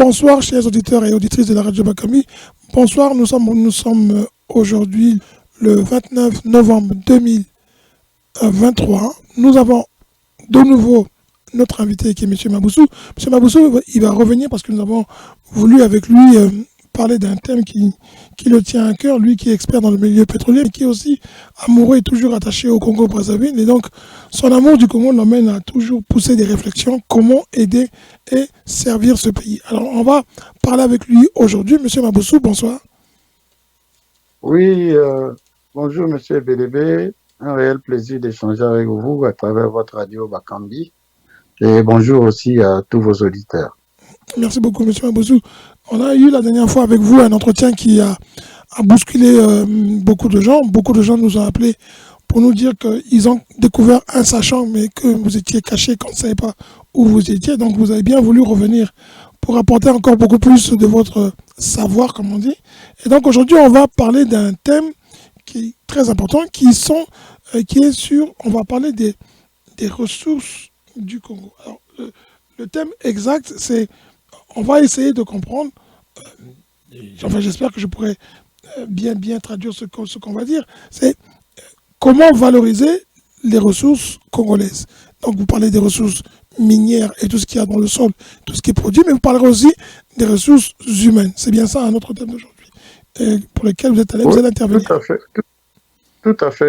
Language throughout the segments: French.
Bonsoir, chers auditeurs et auditrices de la radio Bakami. Bonsoir, nous sommes aujourd'hui le 29 novembre 2023. Nous avons de nouveau notre invité qui est M. Maboussou. M. Maboussou, il va revenir parce que nous avons voulu avec lui parler d'un thème qui le tient à cœur, lui qui est expert dans le milieu pétrolier, mais qui est aussi amoureux et toujours attaché au Congo-Brazzaville. Et donc, son amour du Congo l'emmène à toujours pousser des réflexions, comment aider et servir ce pays. Alors, on va parler avec lui aujourd'hui. Monsieur Maboussou, bonsoir. Oui, bonjour Monsieur Bélébé. Un réel plaisir d'échanger avec vous à travers votre radio Bakambi. Et bonjour aussi à tous vos auditeurs. Merci beaucoup, Monsieur Maboussou. On a eu la dernière fois avec vous un entretien qui a bousculé beaucoup de gens. Beaucoup de gens nous ont appelés pour nous dire qu'ils ont découvert un sachant, mais que vous étiez caché, qu'on ne savait pas où vous étiez. Donc, vous avez bien voulu revenir pour apporter encore beaucoup plus de votre savoir, comme on dit. Et donc, aujourd'hui, on va parler d'un thème qui est très important, on va parler des ressources du Congo. Alors, le thème exact, c'est, on va essayer de comprendre, enfin, j'espère que je pourrai bien traduire ce qu'on va dire, c'est comment valoriser les ressources congolaises. Donc, vous parlez des ressources minières et tout ce qu'il y a dans le sol, tout ce qui est produit, mais vous parlerez aussi des ressources humaines. C'est bien ça, notre thème d'aujourd'hui, pour lequel vous êtes allé, vous allez intervenir. Tout à fait.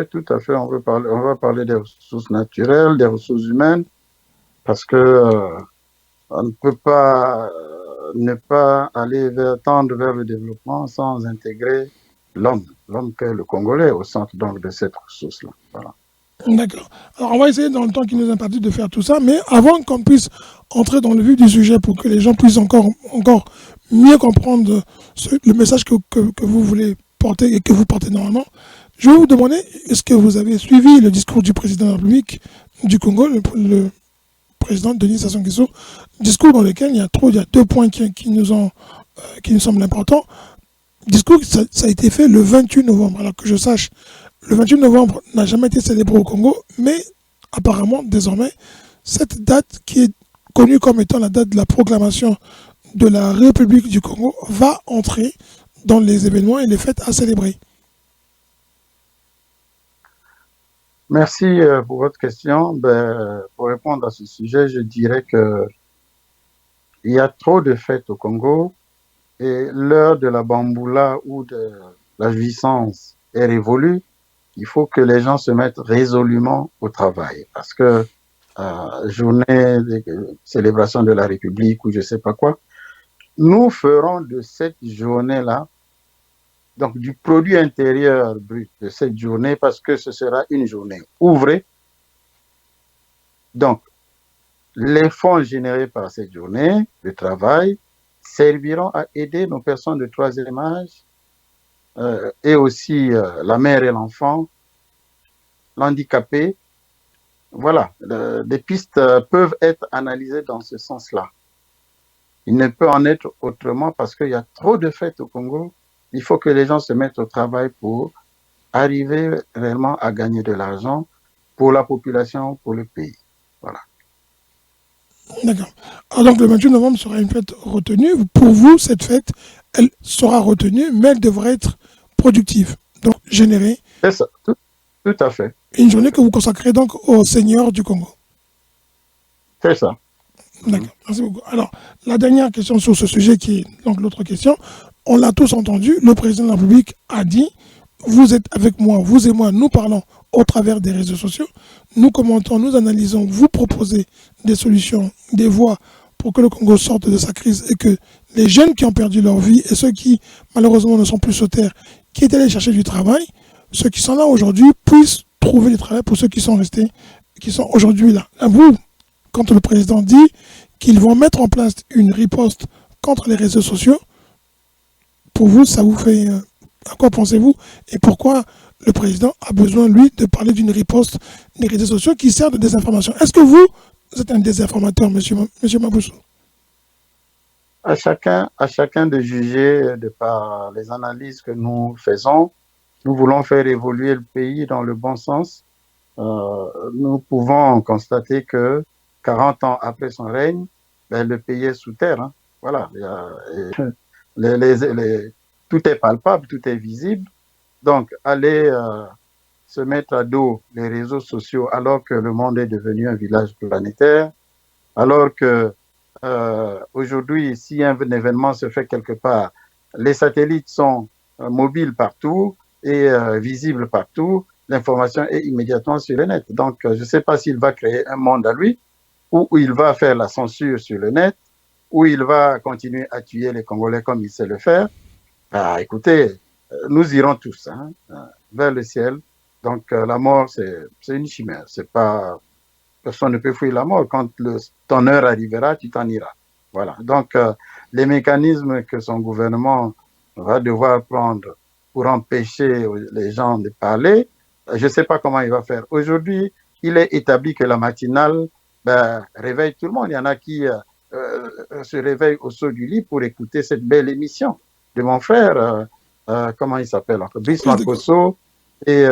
Tout à fait. On va parler des ressources naturelles, des ressources humaines, parce que on ne peut pas ne pas aller tendre vers le développement sans intégrer l'homme qu'est le Congolais au centre donc de cette ressource-là. Voilà. D'accord. Alors, on va essayer dans le temps qui nous est imparti de faire tout ça, mais avant qu'on puisse entrer dans le vif du sujet pour que les gens puissent encore mieux comprendre le message que vous voulez porter et que vous portez normalement, je vais vous demander, est-ce que vous avez suivi le discours du président de la République du Congo, le président Denis Sassou Nguesso, discours dans lequel il y a deux points qui nous semblent importants. Discours, ça a été fait le 28 novembre, alors que je sache, le 28 novembre n'a jamais été célébré au Congo, mais apparemment, désormais, cette date qui est connue comme étant la date de la proclamation de la République du Congo va entrer dans les événements et les fêtes à célébrer. Merci pour votre question. Pour répondre à ce sujet, je dirais que il y a trop de fêtes au Congo et l'heure de la bamboula ou de la jouissance est révolue. Il faut que les gens se mettent résolument au travail parce que journée de célébration de la République ou je sais pas quoi, nous ferons de cette journée-là donc du produit intérieur brut de cette journée parce que ce sera une journée ouvrée. Donc, les fonds générés par cette journée de travail serviront à aider nos personnes de troisième âge et aussi la mère et l'enfant, l'handicapé. Voilà, des pistes peuvent être analysées dans ce sens-là. Il ne peut en être autrement parce qu'il y a trop de fêtes au Congo. Il faut que les gens se mettent au travail pour arriver réellement à gagner de l'argent pour la population, pour le pays. Voilà. D'accord. Alors donc le 28 novembre sera une fête retenue. Pour vous, cette fête, elle sera retenue, mais elle devrait être productive. Donc générer. C'est ça, tout à fait. Une journée que vous consacrez donc au Seigneur du Congo. C'est ça. D'accord, merci beaucoup. Alors, la dernière question sur ce sujet qui est donc l'autre question, on l'a tous entendu, le président de la République a dit, vous êtes avec moi, vous et moi, nous parlons au travers des réseaux sociaux, nous commentons, nous analysons, vous proposez des solutions, des voies pour que le Congo sorte de sa crise et que les jeunes qui ont perdu leur vie et ceux qui malheureusement ne sont plus sur terre, qui étaient allés chercher du travail, ceux qui sont là aujourd'hui puissent trouver du travail pour ceux qui sont restés, qui sont aujourd'hui là. À vous, quand le président dit qu'ils vont mettre en place une riposte contre les réseaux sociaux, pour vous, ça vous fait... à quoi pensez-vous et pourquoi le président a besoin, lui, de parler d'une riposte des réseaux sociaux qui sert de désinformation? Est-ce que vous êtes un désinformateur, monsieur Maboussou? À chacun de juger de par les analyses que nous faisons. Nous voulons faire évoluer le pays dans le bon sens. Nous pouvons constater que 40 ans après son règne, le pays est sous terre. Voilà, tout est palpable, tout est visible. Donc, aller se mettre à dos les réseaux sociaux alors que le monde est devenu un village planétaire, alors que aujourd'hui, si un événement se fait quelque part, les satellites sont mobiles partout et visibles partout, l'information est immédiatement sur le net. Donc, je ne sais pas s'il va créer un monde à lui, où il va faire la censure sur le net, où il va continuer à tuer les Congolais comme il sait le faire. Ah, écoutez, nous irons tous vers le ciel. Donc, la mort, c'est une chimère. C'est pas, personne ne peut fuir la mort. Quand ton heure arrivera, tu t'en iras. Voilà. Donc, les mécanismes que son gouvernement va devoir prendre pour empêcher les gens de parler, je ne sais pas comment il va faire. Aujourd'hui, il est établi que la matinale réveille tout le monde. Il y en a qui se réveillent au saut du lit pour écouter cette belle émission de mon frère, comment il s'appelle, Brice Makosso et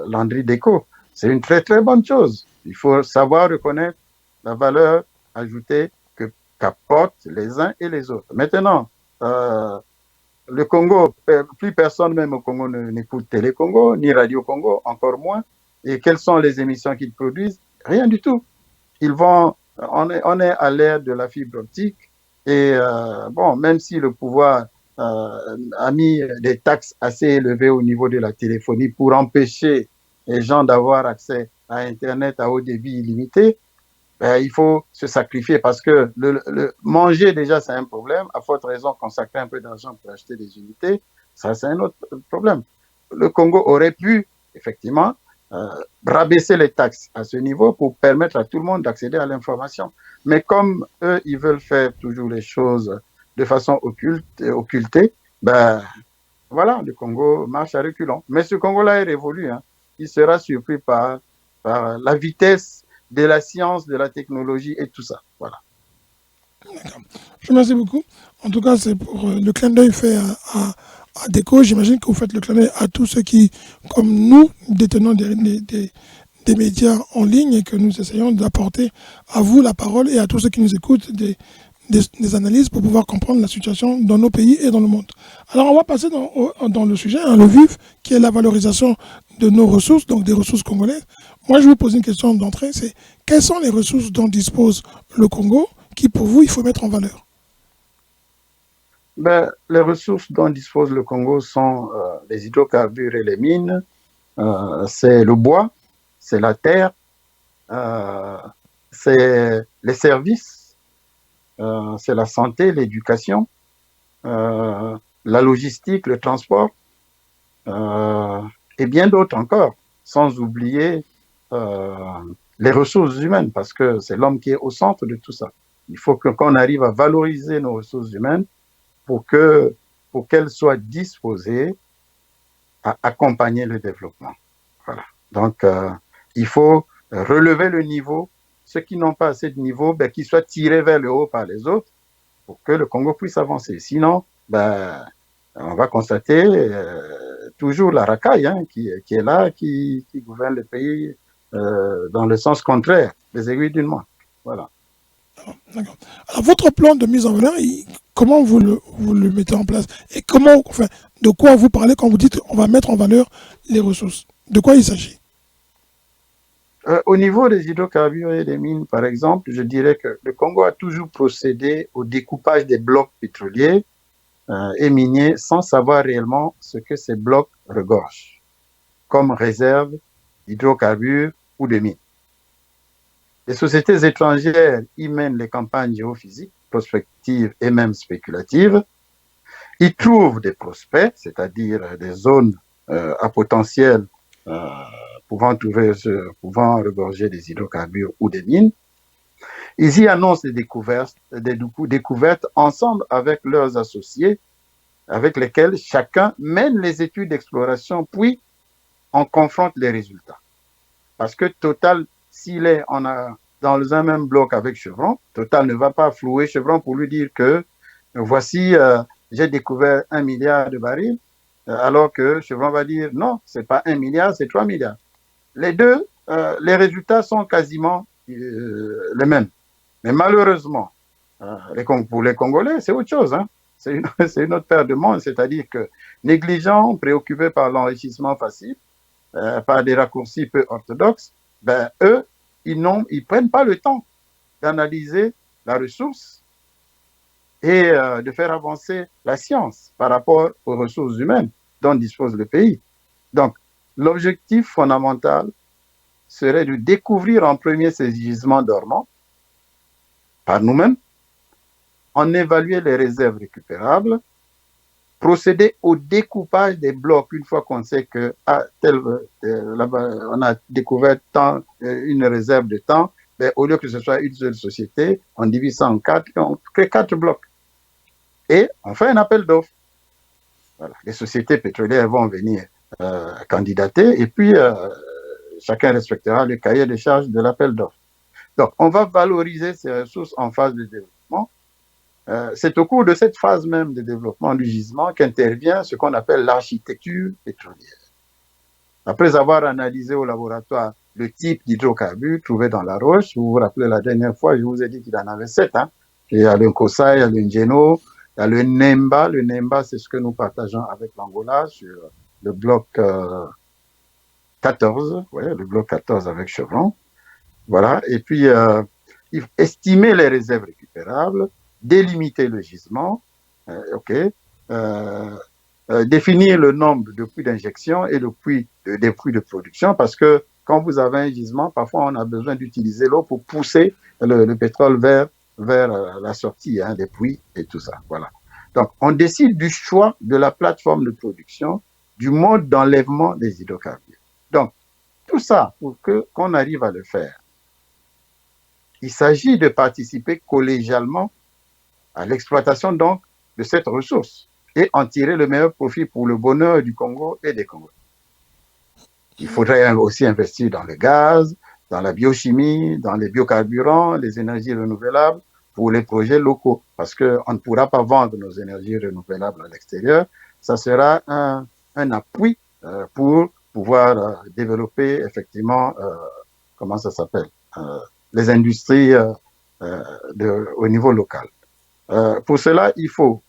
Landry Deco. C'est une très très bonne chose. Il faut savoir reconnaître la valeur ajoutée qu'apportent les uns et les autres. Maintenant, le Congo, plus personne même au Congo n'écoute Télé Congo, ni Radio Congo, encore moins. Et quelles sont les émissions qu'ils produisent? Rien du tout. On est à l'ère de la fibre optique et bon, même si le pouvoir a mis des taxes assez élevées au niveau de la téléphonie pour empêcher les gens d'avoir accès à Internet à haut débit illimité, il faut se sacrifier parce que manger déjà c'est un problème, à forte raison consacrer un peu d'argent pour acheter des unités, ça c'est un autre problème. Le Congo aurait pu effectivement rabaisser les taxes à ce niveau pour permettre à tout le monde d'accéder à l'information. Mais comme eux, ils veulent faire toujours les choses de façon occultée, voilà, le Congo marche à reculons. Mais ce Congo-là est révolu. Il sera surpris par la vitesse de la science, de la technologie et tout ça. Voilà. D'accord. Je vous remercie beaucoup. En tout cas, c'est pour le clin d'œil fait à Déco. J'imagine que vous faites le clin d'œil à tous ceux qui, comme nous, détenons des médias en ligne et que nous essayons d'apporter à vous la parole et à tous ceux qui nous écoutent des analyses pour pouvoir comprendre la situation dans nos pays et dans le monde. Alors, on va passer dans le sujet, le vif, qui est la valorisation de nos ressources, donc des ressources congolaises. Moi, je vous pose une question d'entrée, c'est quelles sont les ressources dont dispose le Congo qui, pour vous, il faut mettre en valeur? Les ressources dont dispose le Congo sont les hydrocarbures et les mines, c'est le bois, c'est la terre, c'est les services, c'est la santé, l'éducation, la logistique, le transport, et bien d'autres encore, sans oublier les ressources humaines, parce que c'est l'homme qui est au centre de tout ça. Il faut qu'on arrive à valoriser nos ressources humaines pour qu'elles soient disposées à accompagner le développement. Voilà. Donc, il faut relever le niveau. Ceux qui n'ont pas assez de niveau, qu'ils soient tirés vers le haut par les autres pour que le Congo puisse avancer. Sinon, on va constater toujours la racaille qui est là, qui gouverne le pays dans le sens contraire, les aiguilles d'une main. Voilà. D'accord. Alors, votre plan de mise en valeur, comment vous le mettez en place? Et de quoi vous parlez quand vous dites on va mettre en valeur les ressources? De quoi il s'agit? Au niveau des hydrocarbures et des mines, par exemple, je dirais que le Congo a toujours procédé au découpage des blocs pétroliers et miniers sans savoir réellement ce que ces blocs regorgent comme réserve d'hydrocarbures ou de mines. Les sociétés étrangères y mènent les campagnes géophysiques, prospectives et même spéculatives. Ils trouvent des prospects, c'est-à-dire des zones à potentiel pouvant regorger des hydrocarbures ou des mines. Ils y annoncent des découvertes ensemble avec leurs associés, avec lesquels chacun mène les études d'exploration, puis on confronte les résultats. Parce que Total, s'il est dans un même bloc avec Chevron, Total ne va pas flouer Chevron pour lui dire que voici, j'ai découvert 1 milliard de barils, alors que Chevron va dire non, c'est pas 1 milliard, c'est 3 milliards. Les deux, les résultats sont quasiment les mêmes. Mais malheureusement, Pour les Congolais, c'est autre chose. Hein. C'est une autre paire de monde, c'est-à-dire que négligents, préoccupés par l'enrichissement facile, par des raccourcis peu orthodoxes, ben, eux, ils prennent pas le temps d'analyser la ressource et de faire avancer la science par rapport aux ressources humaines dont dispose le pays. Donc, l'objectif fondamental serait de découvrir en premier ces gisements dormants par nous-mêmes, en évaluer les réserves récupérables, procéder au découpage des blocs une fois qu'on sait que on a découvert une réserve de temps, ben, au lieu que ce soit une seule société, on divise ça en 4, on crée 4 blocs. Et on fait un appel d'offres. Voilà. Les sociétés pétrolières vont venir candidater et puis chacun respectera le cahier de charges de l'appel d'offres. Donc, on va valoriser ces ressources en phase de développement. C'est au cours de cette phase même de développement du gisement qu'intervient ce qu'on appelle l'architecture pétrolière. Après avoir analysé au laboratoire le type d'hydrocarbures trouvé dans la roche, vous vous rappelez la dernière fois, je vous ai dit qu'il en avait 7. Hein. Il y a le Nkosa, il y a le Ngeno, il y a le Nemba. Le Nemba, c'est ce que nous partageons avec l'Angola sur le bloc 14, ouais, le bloc 14 avec Chevron. Voilà. Et puis, estimer les réserves récupérables, délimiter le gisement, définir le nombre de puits d'injection et des puits de production, parce que quand vous avez un gisement, parfois on a besoin d'utiliser l'eau pour pousser le pétrole vers la sortie des puits et tout ça. Voilà. Donc, on décide du choix de la plateforme de production, du mode d'enlèvement des hydrocarbures. Donc, tout ça, pour qu'on arrive à le faire, il s'agit de participer collégialement à l'exploitation donc de cette ressource et en tirer le meilleur profit pour le bonheur du Congo et des Congolais. Il faudrait aussi investir dans le gaz, dans la biochimie, dans les biocarburants, les énergies renouvelables pour les projets locaux, parce qu'on ne pourra pas vendre nos énergies renouvelables à l'extérieur. Ça sera un appui pour pouvoir développer effectivement, comment ça s'appelle, les industries au niveau local. Pour cela, il faut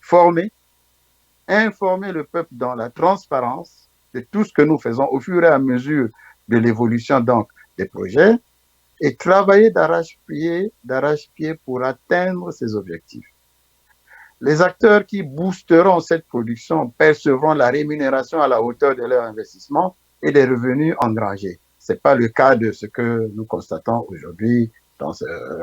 informer le peuple dans la transparence de tout ce que nous faisons au fur et à mesure de l'évolution donc des projets et travailler d'arrache-pied pour atteindre ces objectifs. Les acteurs qui boosteront cette production percevront la rémunération à la hauteur de leur investissement et des revenus engrangés. Ce n'est pas le cas de ce que nous constatons aujourd'hui.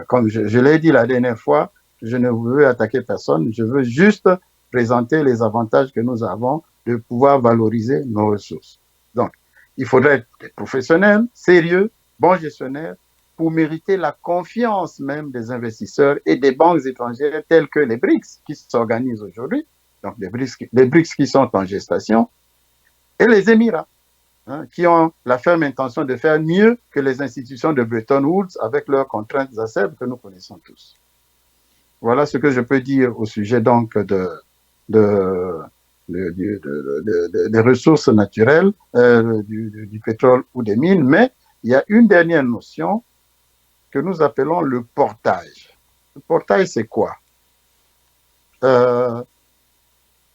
Comme je l'ai dit la dernière fois, je ne veux attaquer personne, je veux juste présenter les avantages que nous avons de pouvoir valoriser nos ressources. Donc, il faudrait être des professionnels, sérieux, bons gestionnaires, pour mériter la confiance même des investisseurs et des banques étrangères telles que les BRICS qui s'organisent aujourd'hui, donc les BRICS qui sont en gestation, et les Émirats, qui ont la ferme intention de faire mieux que les institutions de Bretton Woods avec leurs contraintes acerbes que nous connaissons tous. Voilà ce que je peux dire au sujet donc des ressources naturelles, du pétrole ou des mines, mais il y a une dernière notion que nous appelons le portage. Le portage, c'est quoi?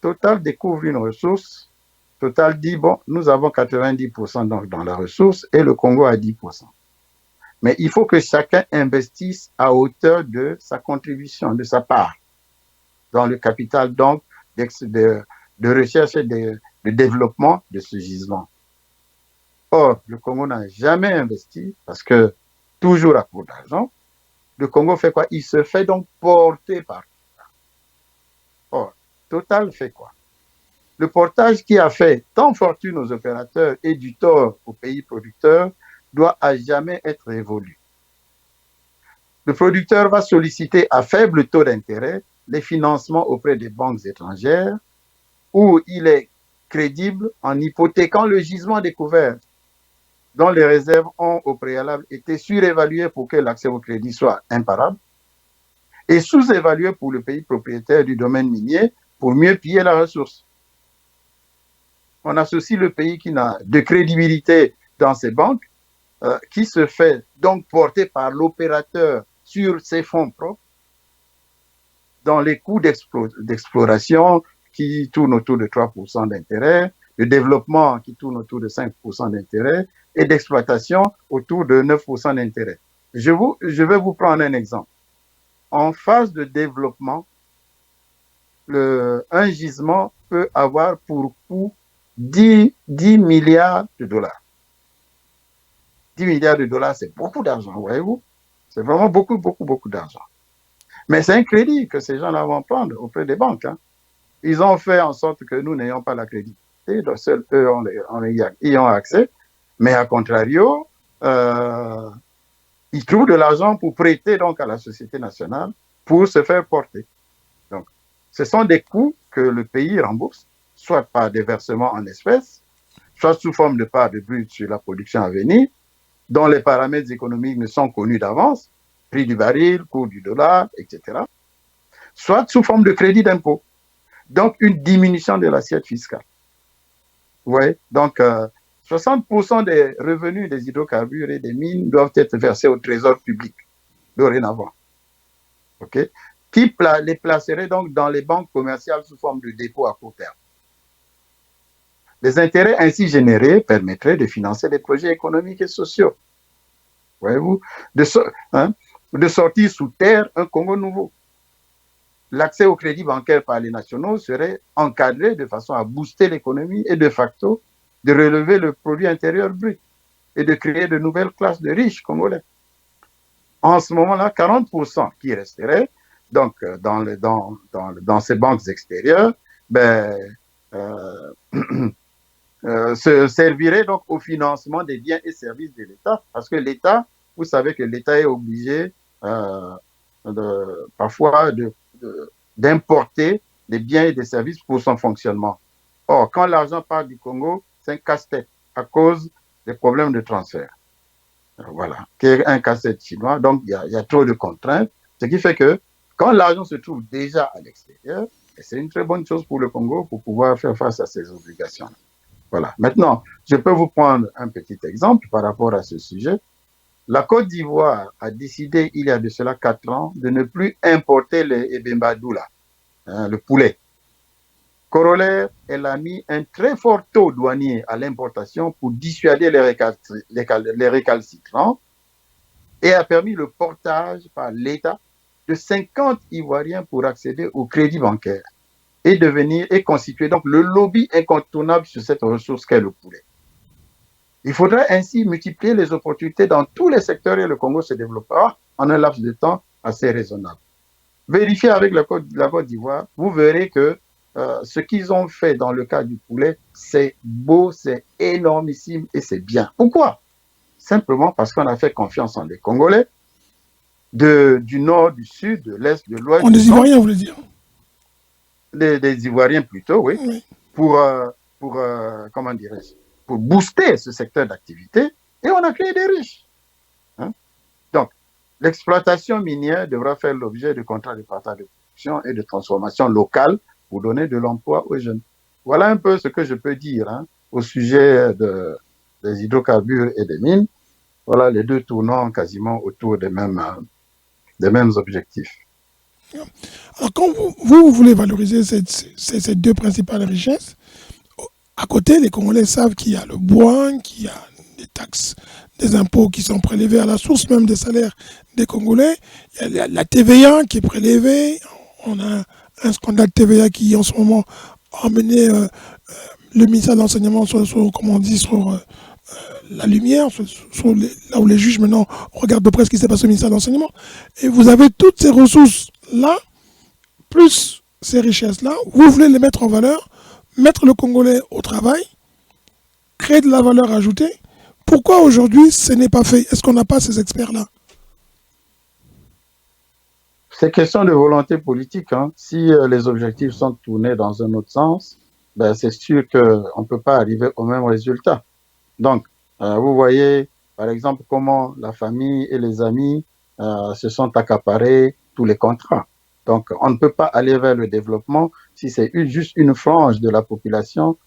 Total découvre une ressource, Total dit, bon, nous avons 90% dans la ressource et le Congo a 10%. Mais il faut que chacun investisse à hauteur de sa contribution, de sa part, dans le capital donc de recherche et de développement de ce gisement. Or, le Congo n'a jamais investi parce que, toujours à court d'argent, le Congo fait quoi? Il se fait donc porter par. Or, Total fait quoi? Le portage qui a fait tant fortune aux opérateurs et du tort aux pays producteurs doit à jamais être révolu. Le producteur va solliciter à faible taux d'intérêt les financements auprès des banques étrangères où il est crédible en hypothéquant le gisement découvert dont les réserves ont au préalable été surévaluées pour que l'accès au crédit soit imparable et sous-évaluées pour le pays propriétaire du domaine minier pour mieux piller la ressource. On associe le pays qui n'a de crédibilité dans ses banques, qui se fait donc porter par l'opérateur sur ses fonds propres, dans les coûts d'exploration qui tournent autour de 3% d'intérêt, de développement qui tourne autour de 5% d'intérêt et d'exploitation autour de 9% d'intérêt. Je vais vous prendre un exemple. En phase de développement, un gisement peut avoir pour coût 10 milliards de dollars. 10 milliards de dollars, c'est beaucoup d'argent, voyez-vous. C'est vraiment beaucoup, beaucoup, beaucoup d'argent. Mais c'est un crédit que ces gens-là vont prendre auprès des banques. Hein. Ils ont fait en sorte que nous n'ayons pas la crédit. Seuls eux y ont accès. Mais à contrario, ils trouvent de l'argent pour prêter donc à la Société nationale pour se faire porter. Donc, ce sont des coûts que le pays rembourse, soit par des versements en espèces, soit sous forme de part de brut sur la production à venir, dont les paramètres économiques ne sont connus d'avance, prix du baril, cours du dollar, etc., soit sous forme de crédit d'impôt. Donc, une diminution de l'assiette fiscale. Vous voyez? Donc, 60% des revenus des hydrocarbures et des mines doivent être versés au trésor public, dorénavant. OK? Qui les placerait donc dans les banques commerciales sous forme de dépôt à court terme. Les intérêts ainsi générés permettraient de financer des projets économiques et sociaux. Voyez-vous? De sortir sous terre un Congo nouveau. L'accès au crédit bancaire par les nationaux serait encadré de façon à booster l'économie et de facto de relever le produit intérieur brut et de créer de nouvelles classes de riches congolais. En ce moment-là, 40% qui resteraient donc dans ces banques extérieures se serviraient donc au financement des biens et services de l'État, parce que l'État, vous savez que l'État est obligé parfois d'importer des biens et des services pour son fonctionnement. Or, quand l'argent part du Congo, c'est un casse-tête à cause des problèmes de transfert. Voilà, qui est un casse-tête chinois, donc il y a trop de contraintes, ce qui fait que quand l'argent se trouve déjà à l'extérieur, c'est une très bonne chose pour le Congo pour pouvoir faire face à ses obligations. Voilà. Maintenant, je peux vous prendre un petit exemple par rapport à ce sujet. La Côte d'Ivoire a décidé, il y a de cela 4 ans, de ne plus importer les ebembadoula, le poulet. Corollaire, elle a mis un très fort taux douanier à l'importation pour dissuader les récalcitrants et a permis le portage par l'État de 50 Ivoiriens pour accéder au crédit bancaire et constituer donc le lobby incontournable sur cette ressource qu'est le poulet. Il faudrait ainsi multiplier les opportunités dans tous les secteurs et le Congo se développera en un laps de temps assez raisonnable. Vérifiez avec la Côte d'Ivoire, vous verrez que ce qu'ils ont fait dans le cas du poulet, c'est beau, c'est énormissime et c'est bien. Pourquoi? Simplement parce qu'on a fait confiance en les Congolais, du nord, du sud, de l'est, de l'ouest. En des Ivoiriens, vous voulez dire? Des Ivoiriens plutôt, oui. Pour comment dirais-je, pour booster ce secteur d'activité, et on a créé des riches. Hein? Donc, l'exploitation minière devra faire l'objet de contrats de partage de production et de transformation locale pour donner de l'emploi aux jeunes. Voilà un peu ce que je peux dire au sujet des hydrocarbures et des mines. Voilà les deux tournant quasiment autour des mêmes objectifs. Alors, quand vous voulez valoriser ces deux principales richesses, à côté, les Congolais savent qu'il y a le bois, qu'il y a des taxes, des impôts qui sont prélevés à la source même des salaires des Congolais. Il y a la TVA qui est prélevée. On a un scandale TVA qui, en ce moment, a amené le ministère de l'Enseignement sur la lumière, là où les juges maintenant regardent de près ce qui s'est passé au ministère de l'Enseignement. Et vous avez toutes ces ressources-là, plus ces richesses-là, vous voulez les mettre en valeur, mettre le Congolais au travail, créer de la valeur ajoutée. Pourquoi aujourd'hui ce n'est pas fait? Est-ce qu'on n'a pas ces experts-là? C'est question de volonté politique. Si les objectifs sont tournés dans un autre sens, c'est sûr qu'on ne peut pas arriver au même résultat. Donc, vous voyez, par exemple, comment la famille et les amis se sont accaparés tous les contrats. Donc, on ne peut pas aller vers le développement si c'est juste une frange de la population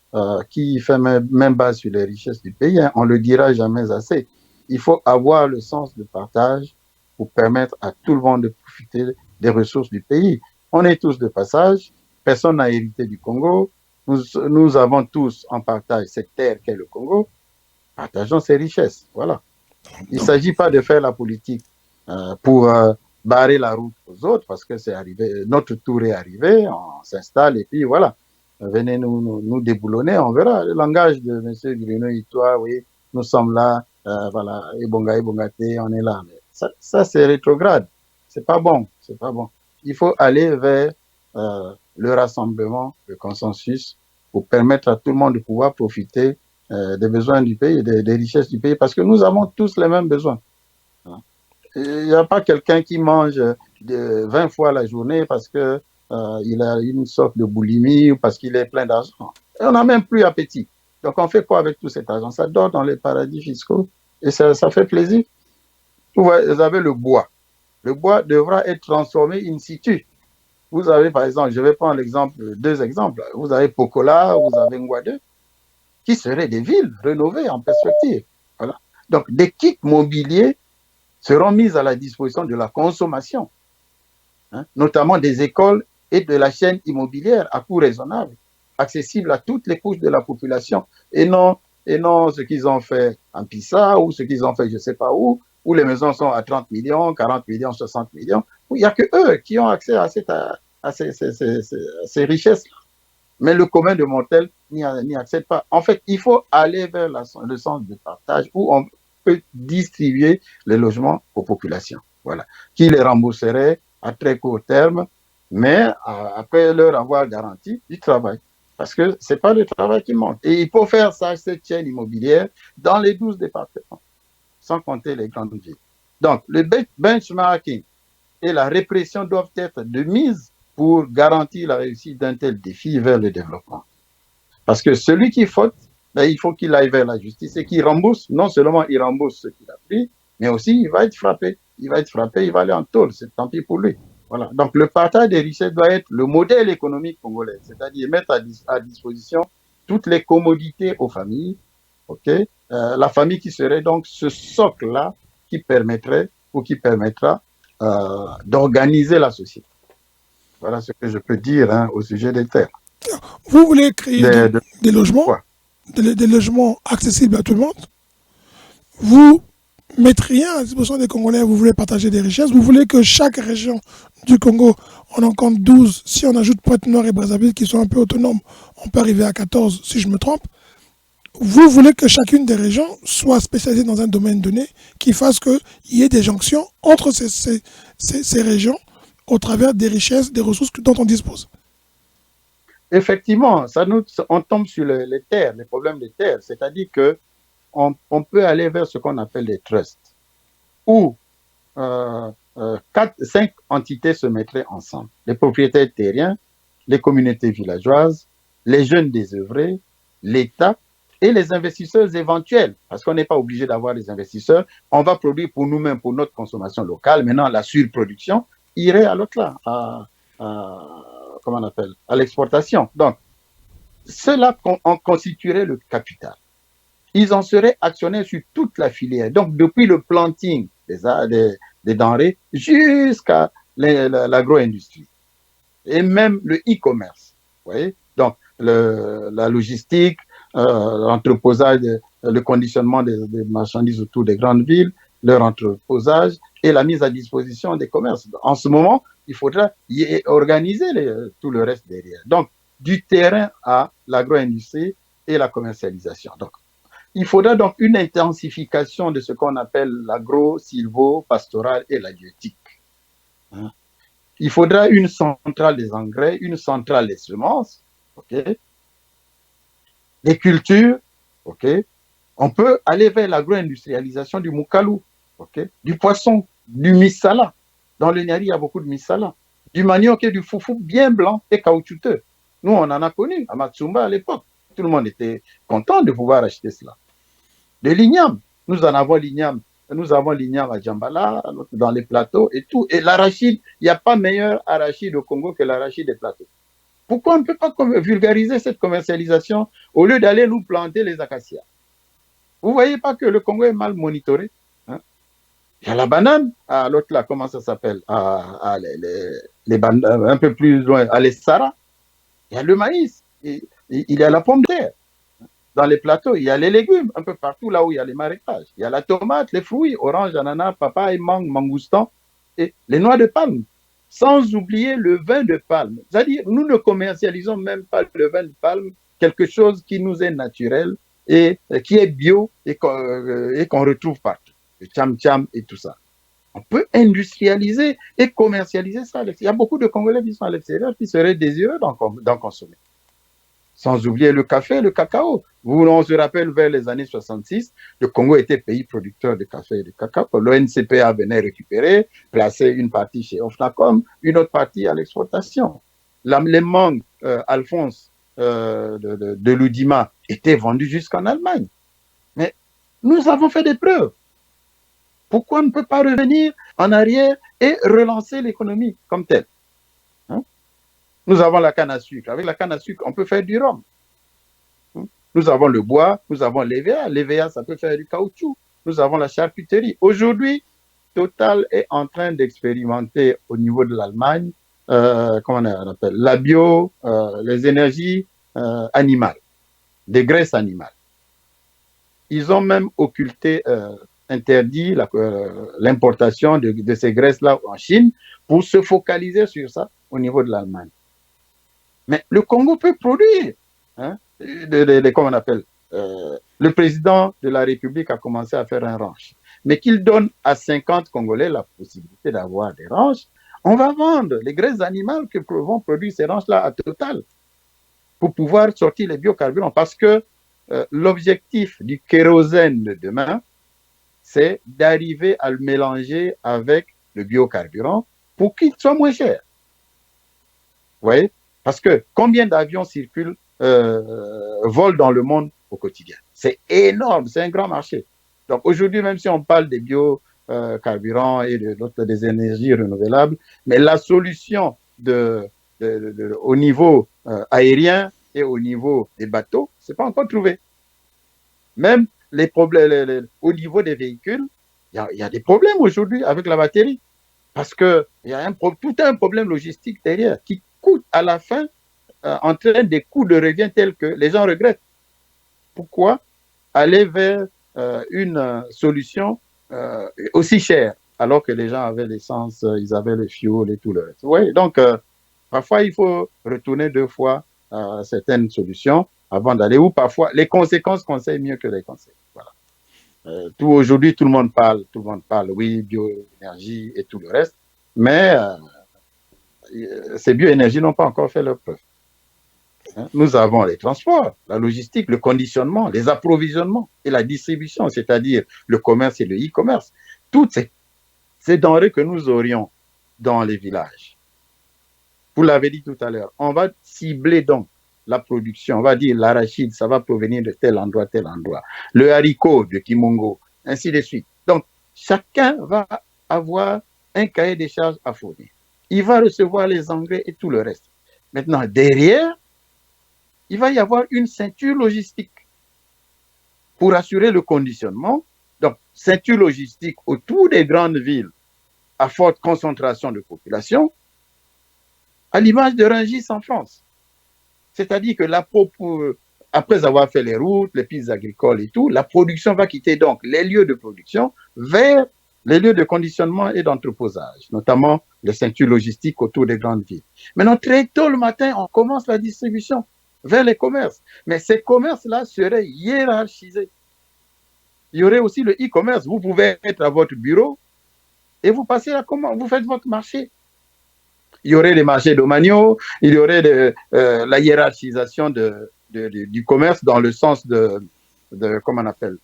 qui fait même base sur les richesses du pays. On ne le dira jamais assez. Il faut avoir le sens de partage pour permettre à tout le monde de profiter des ressources du pays. On est tous de passage, personne n'a hérité du Congo, nous avons tous en partage cette terre qu'est le Congo, partageons ces richesses, voilà. Il ne Donc, s'agit pas de faire la politique pour barrer la route aux autres, parce que c'est arrivé, notre tour est arrivé, on s'installe et puis voilà. Venez nous déboulonner, on verra. Le langage de M. Bruno Itoa, oui, nous sommes là, voilà, Ebonga, Ebongate, on est là. Mais ça c'est rétrograde. C'est pas bon, c'est pas bon. Il faut aller vers le rassemblement, le consensus, pour permettre à tout le monde de pouvoir profiter des besoins du pays, des richesses du pays, parce que nous avons tous les mêmes besoins. Il n'y a pas quelqu'un qui mange 20 fois la journée parce que il a une sorte de boulimie ou parce qu'il est plein d'argent. Et on n'a même plus appétit. Donc on fait quoi avec tout cet argent? Ça dort dans les paradis fiscaux et ça fait plaisir. Vous avez le bois. Le bois devra être transformé in situ. Vous avez par exemple, je vais prendre l'exemple, deux exemples. Vous avez Pokola, vous avez Ngouade, qui seraient des villes rénovées en perspective. Voilà. Donc des kits mobiliers seront mises à la disposition de la consommation, hein, notamment des écoles et de la chaîne immobilière à coût raisonnable, accessible à toutes les couches de la population, et non ce qu'ils ont fait en Pisa ou ce qu'ils ont fait je ne sais pas où les maisons sont à 30 millions, 40 millions, 60 millions, où il n'y a que eux qui ont accès à ces richesses-là. Mais le commun de mortels n'y accède pas. En fait, il faut aller vers le sens de partage où on peut distribuer les logements aux populations. Voilà. Qui les rembourserait à très court terme, mais après leur avoir garanti du travail. Parce que ce n'est pas le travail qui manque. Et il faut faire ça, cette chaîne immobilière, dans les 12 départements, sans compter les grandes villes. Donc, le benchmarking et la répression doivent être de mise pour garantir la réussite d'un tel défi vers le développement. Parce que celui qui faute, ben, il faut qu'il aille vers la justice et qu'il rembourse. Non seulement il rembourse ce qu'il a pris, mais aussi il va être frappé. Il va être frappé, il va aller en tôle. C'est tant pis pour lui. Voilà. Donc le partage des richesses doit être le modèle économique congolais, c'est-à-dire mettre à disposition toutes les commodités aux familles. Okay, la famille qui serait donc ce socle-là qui permettrait ou qui permettra d'organiser la société. Voilà ce que je peux dire au sujet des terres. vous voulez créer des logements, des logements accessibles à tout le monde. Vous mettez rien à disposition des Congolais, vous voulez partager des richesses. Vous voulez que chaque région du Congo, on en compte 12. Si on ajoute Pointe-Noire et Brazzaville qui sont un peu autonomes, on peut arriver à 14 si je me trompe. Vous voulez que chacune des régions soit spécialisée dans un domaine donné qui fasse qu'il y ait des jonctions entre ces régions au travers des richesses, des ressources dont on dispose. Effectivement, on tombe sur les terres, les problèmes des terres. C'est-à-dire qu'on peut aller vers ce qu'on appelle les trusts, où 5 entités se mettraient ensemble. Les propriétaires terriens, les communautés villageoises, les jeunes désœuvrés, l'État et les investisseurs éventuels, parce qu'on n'est pas obligé d'avoir des investisseurs. On va produire pour nous-mêmes, pour notre consommation locale. Maintenant, la surproduction irait à l'autre là, comment on appelle, à l'exportation. Donc, ceux-là en constitueraient le capital. Ils en seraient actionnaires sur toute la filière. Donc, depuis le planting des denrées jusqu'à l'agro-industrie et même le e-commerce. Vous voyez? Donc, la logistique, l'entreposage, le conditionnement des marchandises autour des grandes villes, leur entreposage et la mise à disposition des commerces. En ce moment, il faudra y organiser tout le reste derrière. Donc, du terrain à l'agro-industrie et la commercialisation. Donc, il faudra donc une intensification de ce qu'on appelle l'agro-silvo-pastoral et l'halieutique. Il faudra une centrale des engrais, une centrale des semences, okay, des cultures, okay. On peut aller vers l'agro-industrialisation du moukalou, okay, du poisson, du misala. Dans le Niari, il y a beaucoup de misala. Du manioc et du foufou bien blanc et caoutchouteux. Nous, on en a connu à Matsumba à l'époque. Tout le monde était content de pouvoir acheter cela. De l'igname, nous en avons l'igname. Nous avons l'igname à Djambala, dans les plateaux et tout. Et l'arachide, il n'y a pas meilleur arachide au Congo que l'arachide des plateaux. Pourquoi on ne peut pas vulgariser cette commercialisation au lieu d'aller nous planter les acacias? Vous ne voyez pas que le Congo est mal monitoré, hein? Il y a la banane, l'autre là, comment ça s'appelle, un peu plus loin, à l'Essara, il y a le maïs, il y a la pomme de terre. Dans les plateaux, il y a les légumes, un peu partout là où il y a les marécages. Il y a la tomate, les fruits, orange, ananas, papaye, mangue, mangoustan, et les noix de palme. Sans oublier le vin de palme. C'est-à-dire, nous ne commercialisons même pas le vin de palme, quelque chose qui nous est naturel et qui est bio et qu'on retrouve partout. Le tcham-tcham et tout ça. On peut industrialiser et commercialiser ça. Il y a beaucoup de Congolais qui sont à l'extérieur qui seraient désireux d'en consommer. Sans oublier le café, le cacao. On se rappelle, vers les années 66, le Congo était pays producteur de café et de cacao. L'ONCPA venait récupérer, placer une partie chez Ofnacom, une autre partie à l'exportation. Les mangues Alphonse de l'Oudima étaient vendues jusqu'en Allemagne. Mais nous avons fait des preuves. Pourquoi on ne peut pas revenir en arrière et relancer l'économie comme telle? Nous avons la canne à sucre. Avec la canne à sucre, on peut faire du rhum. Nous avons le bois, nous avons l'EVA. L'EVA, ça peut faire du caoutchouc. Nous avons la charcuterie. Aujourd'hui, Total est en train d'expérimenter au niveau de l'Allemagne, comment on appelle, la bio, les énergies animales, des graisses animales. Ils ont même occulté, interdit l'importation de ces graisses-là en Chine pour se focaliser sur ça au niveau de l'Allemagne. Mais le Congo peut produire. Hein, comment on appelle le président de la République a commencé à faire un ranch. Mais qu'il donne à 50 Congolais la possibilité d'avoir des ranchs, on va vendre les graisses animales que vont produire ces ranchs-là à Total pour pouvoir sortir les biocarburants. Parce que l'objectif du kérosène de demain, c'est d'arriver à le mélanger avec le biocarburant pour qu'il soit moins cher. Vous voyez? Parce que combien d'avions circulent, volent dans le monde au quotidien? C'est énorme, c'est un grand marché. Donc aujourd'hui, même si on parle des biocarburants et des énergies renouvelables, mais la solution au niveau aérien et au niveau des bateaux, ce n'est pas encore trouvé. Même les problèmes au niveau des véhicules, il y a des problèmes aujourd'hui avec la batterie. Parce qu'il y a tout un problème logistique derrière qui coûte à la fin, entraîne des coûts de revient tels que les gens regrettent. Pourquoi aller vers une solution aussi chère alors que les gens avaient l'essence, ils avaient le fioul et tout le reste? Oui, donc parfois il faut retourner 2 fois à certaines solutions avant d'aller, ou parfois les conséquences conseillent mieux que les conseils. Voilà. Aujourd'hui, tout le monde parle, oui, bioénergie et tout le reste, mais ces bioénergies n'ont pas encore fait leur preuve. Nous avons les transports, la logistique, le conditionnement, les approvisionnements et la distribution, c'est-à-dire le commerce et le e-commerce. Toutes ces denrées que nous aurions dans les villages. Vous l'avez dit tout à l'heure, on va cibler donc la production. On va dire l'arachide, ça va provenir de tel endroit, tel endroit. Le haricot de Kimongo, ainsi de suite. Donc, chacun va avoir un cahier des charges à fournir. Il va recevoir les engrais et tout le reste. Maintenant, derrière, il va y avoir une ceinture logistique pour assurer le conditionnement. Donc, ceinture logistique autour des grandes villes à forte concentration de population, à l'image de Rungis en France. C'est-à-dire que après avoir fait les routes, les pistes agricoles et tout, la production va quitter donc les lieux de production vers les lieux de conditionnement et d'entreposage, notamment les ceintures logistiques autour des grandes villes. Maintenant, très tôt le matin, on commence la distribution vers les commerces. Mais ces commerces-là seraient hiérarchisés. Il y aurait aussi le e-commerce. Vous pouvez être à votre bureau et vous passez la commande, vous faites votre marché. Il y aurait les marchés domaniaux, il y aurait la hiérarchisation du commerce dans le sens comment on appelle,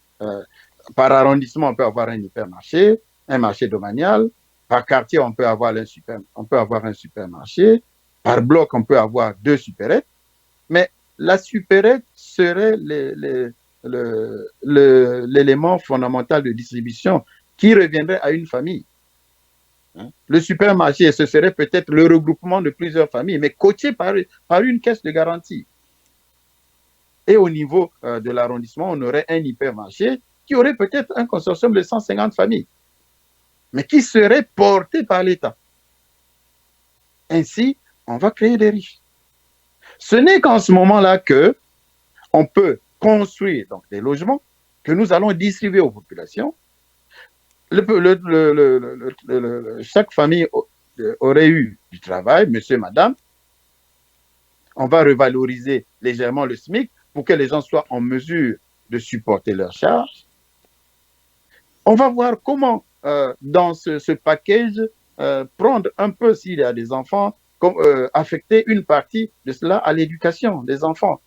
par arrondissement, on peut avoir un hypermarché, un marché domanial, par quartier, on peut avoir un supermarché, par bloc, on peut avoir 2 supérettes, mais la supérette serait l'élément fondamental de distribution qui reviendrait à une famille. Le supermarché, ce serait peut-être le regroupement de plusieurs familles, mais coaché par une caisse de garantie. Et au niveau de l'arrondissement, on aurait un hypermarché qui aurait peut-être un consortium de 150 familles, mais qui serait porté par l'État. Ainsi, on va créer des riches. Ce n'est qu'en ce moment-là que on peut construire donc, des logements que nous allons distribuer aux populations. Chaque famille aurait eu du travail, monsieur, madame. On va revaloriser légèrement le SMIC pour que les gens soient en mesure de supporter leurs charges. On va voir comment, dans ce package, prendre un peu, s'il y a des enfants, affecter une partie de cela à l'éducation des enfants.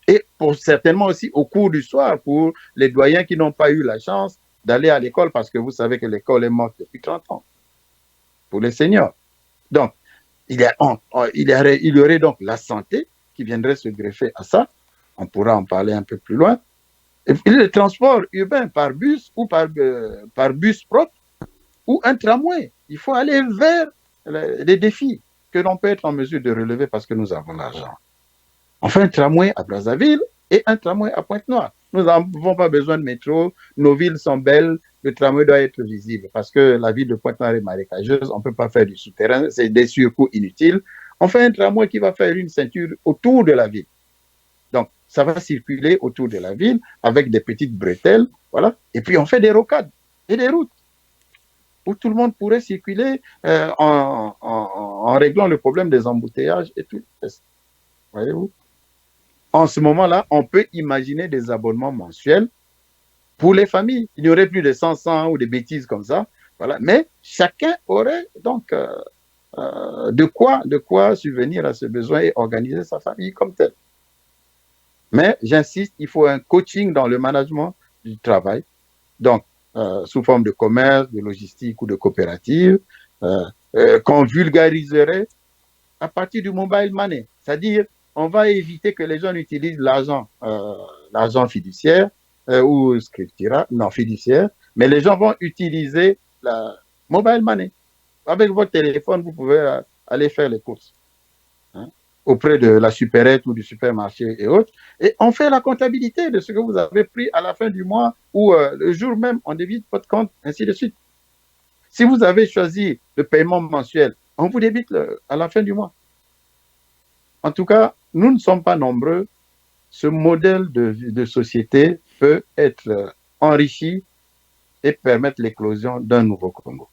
Et certainement aussi au cours du soir, pour les doyens qui n'ont pas eu la chance d'aller à l'école, parce que vous savez que l'école est morte depuis 30 ans, pour les seniors. Donc, il y aurait donc la santé qui viendrait se greffer à ça. On pourra en parler un peu plus loin. Et le transport urbain par bus ou par bus propre ou un tramway. Il faut aller vers les défis que l'on peut être en mesure de relever parce que nous avons l'argent. On fait un tramway à Brazzaville et un tramway à Pointe-Noire. Nous n'avons pas besoin de métro. Nos villes sont belles. Le tramway doit être visible parce que la ville de Pointe-Noire est marécageuse. On ne peut pas faire du souterrain. C'est des surcoûts inutiles. On fait un tramway qui va faire une ceinture autour de la ville. Donc, ça va circuler autour de la ville avec des petites bretelles. Voilà. Et puis, on fait des rocades et des routes où tout le monde pourrait circuler en réglant le problème des embouteillages et tout. Voyez-vous? En ce moment-là, on peut imaginer des abonnements mensuels pour les familles. Il n'y aurait plus de 100 ou des bêtises comme ça. Voilà. Mais chacun aurait donc de quoi subvenir à ce besoin et organiser sa famille comme tel. Mais j'insiste, il faut un coaching dans le management du travail. Donc, sous forme de commerce, de logistique ou de coopérative, qu'on vulgariserait à partir du mobile money. C'est-à-dire, on va éviter que les gens utilisent l'argent fiduciaire ou scriptura, non fiduciaire, mais les gens vont utiliser la mobile money. Avec votre téléphone, vous pouvez aller faire les courses auprès de la supérette ou du supermarché et autres, et on fait la comptabilité de ce que vous avez pris à la fin du mois ou le jour même, on débite votre compte, ainsi de suite. Si vous avez choisi le paiement mensuel, on vous débite à la fin du mois. En tout cas, nous ne sommes pas nombreux. Ce modèle de société peut être enrichi et permettre l'éclosion d'un nouveau Congo.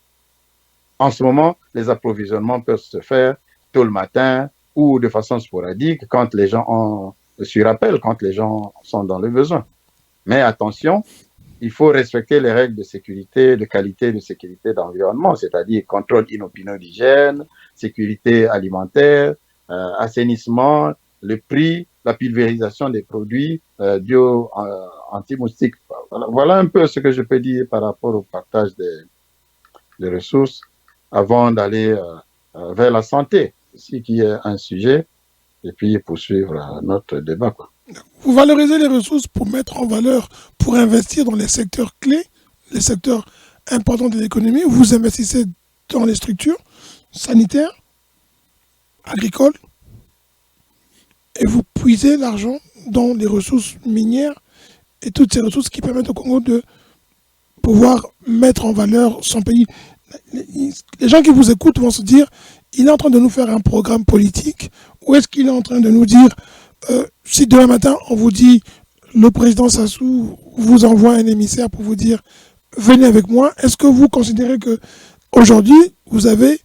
En ce moment, les approvisionnements peuvent se faire tôt le matin ou de façon sporadique quand les gens ont sur appel, quand les gens sont dans le besoin. Mais attention, il faut respecter les règles de sécurité, de qualité, de sécurité d'environnement, c'est-à-dire contrôle inopineux d'hygiène, sécurité alimentaire, assainissement, le prix, la pulvérisation des produits bio anti-moustiques. Voilà un peu ce que je peux dire par rapport au partage des ressources avant d'aller vers la santé, ici qui est un sujet, et puis poursuivre notre débat, quoi. Vous valorisez les ressources pour mettre en valeur, pour investir dans les secteurs clés, les secteurs importants de l'économie. Vous investissez dans les structures sanitaires, agricoles, et vous puisez l'argent dans les ressources minières et toutes ces ressources qui permettent au Congo de pouvoir mettre en valeur son pays. Les gens qui vous écoutent vont se dire, il est en train de nous faire un programme politique, ou est-ce qu'il est en train de nous dire, si demain matin on vous dit, le président Sassou vous envoie un émissaire pour vous dire, venez avec moi, est-ce que vous considérez que aujourd'hui vous avez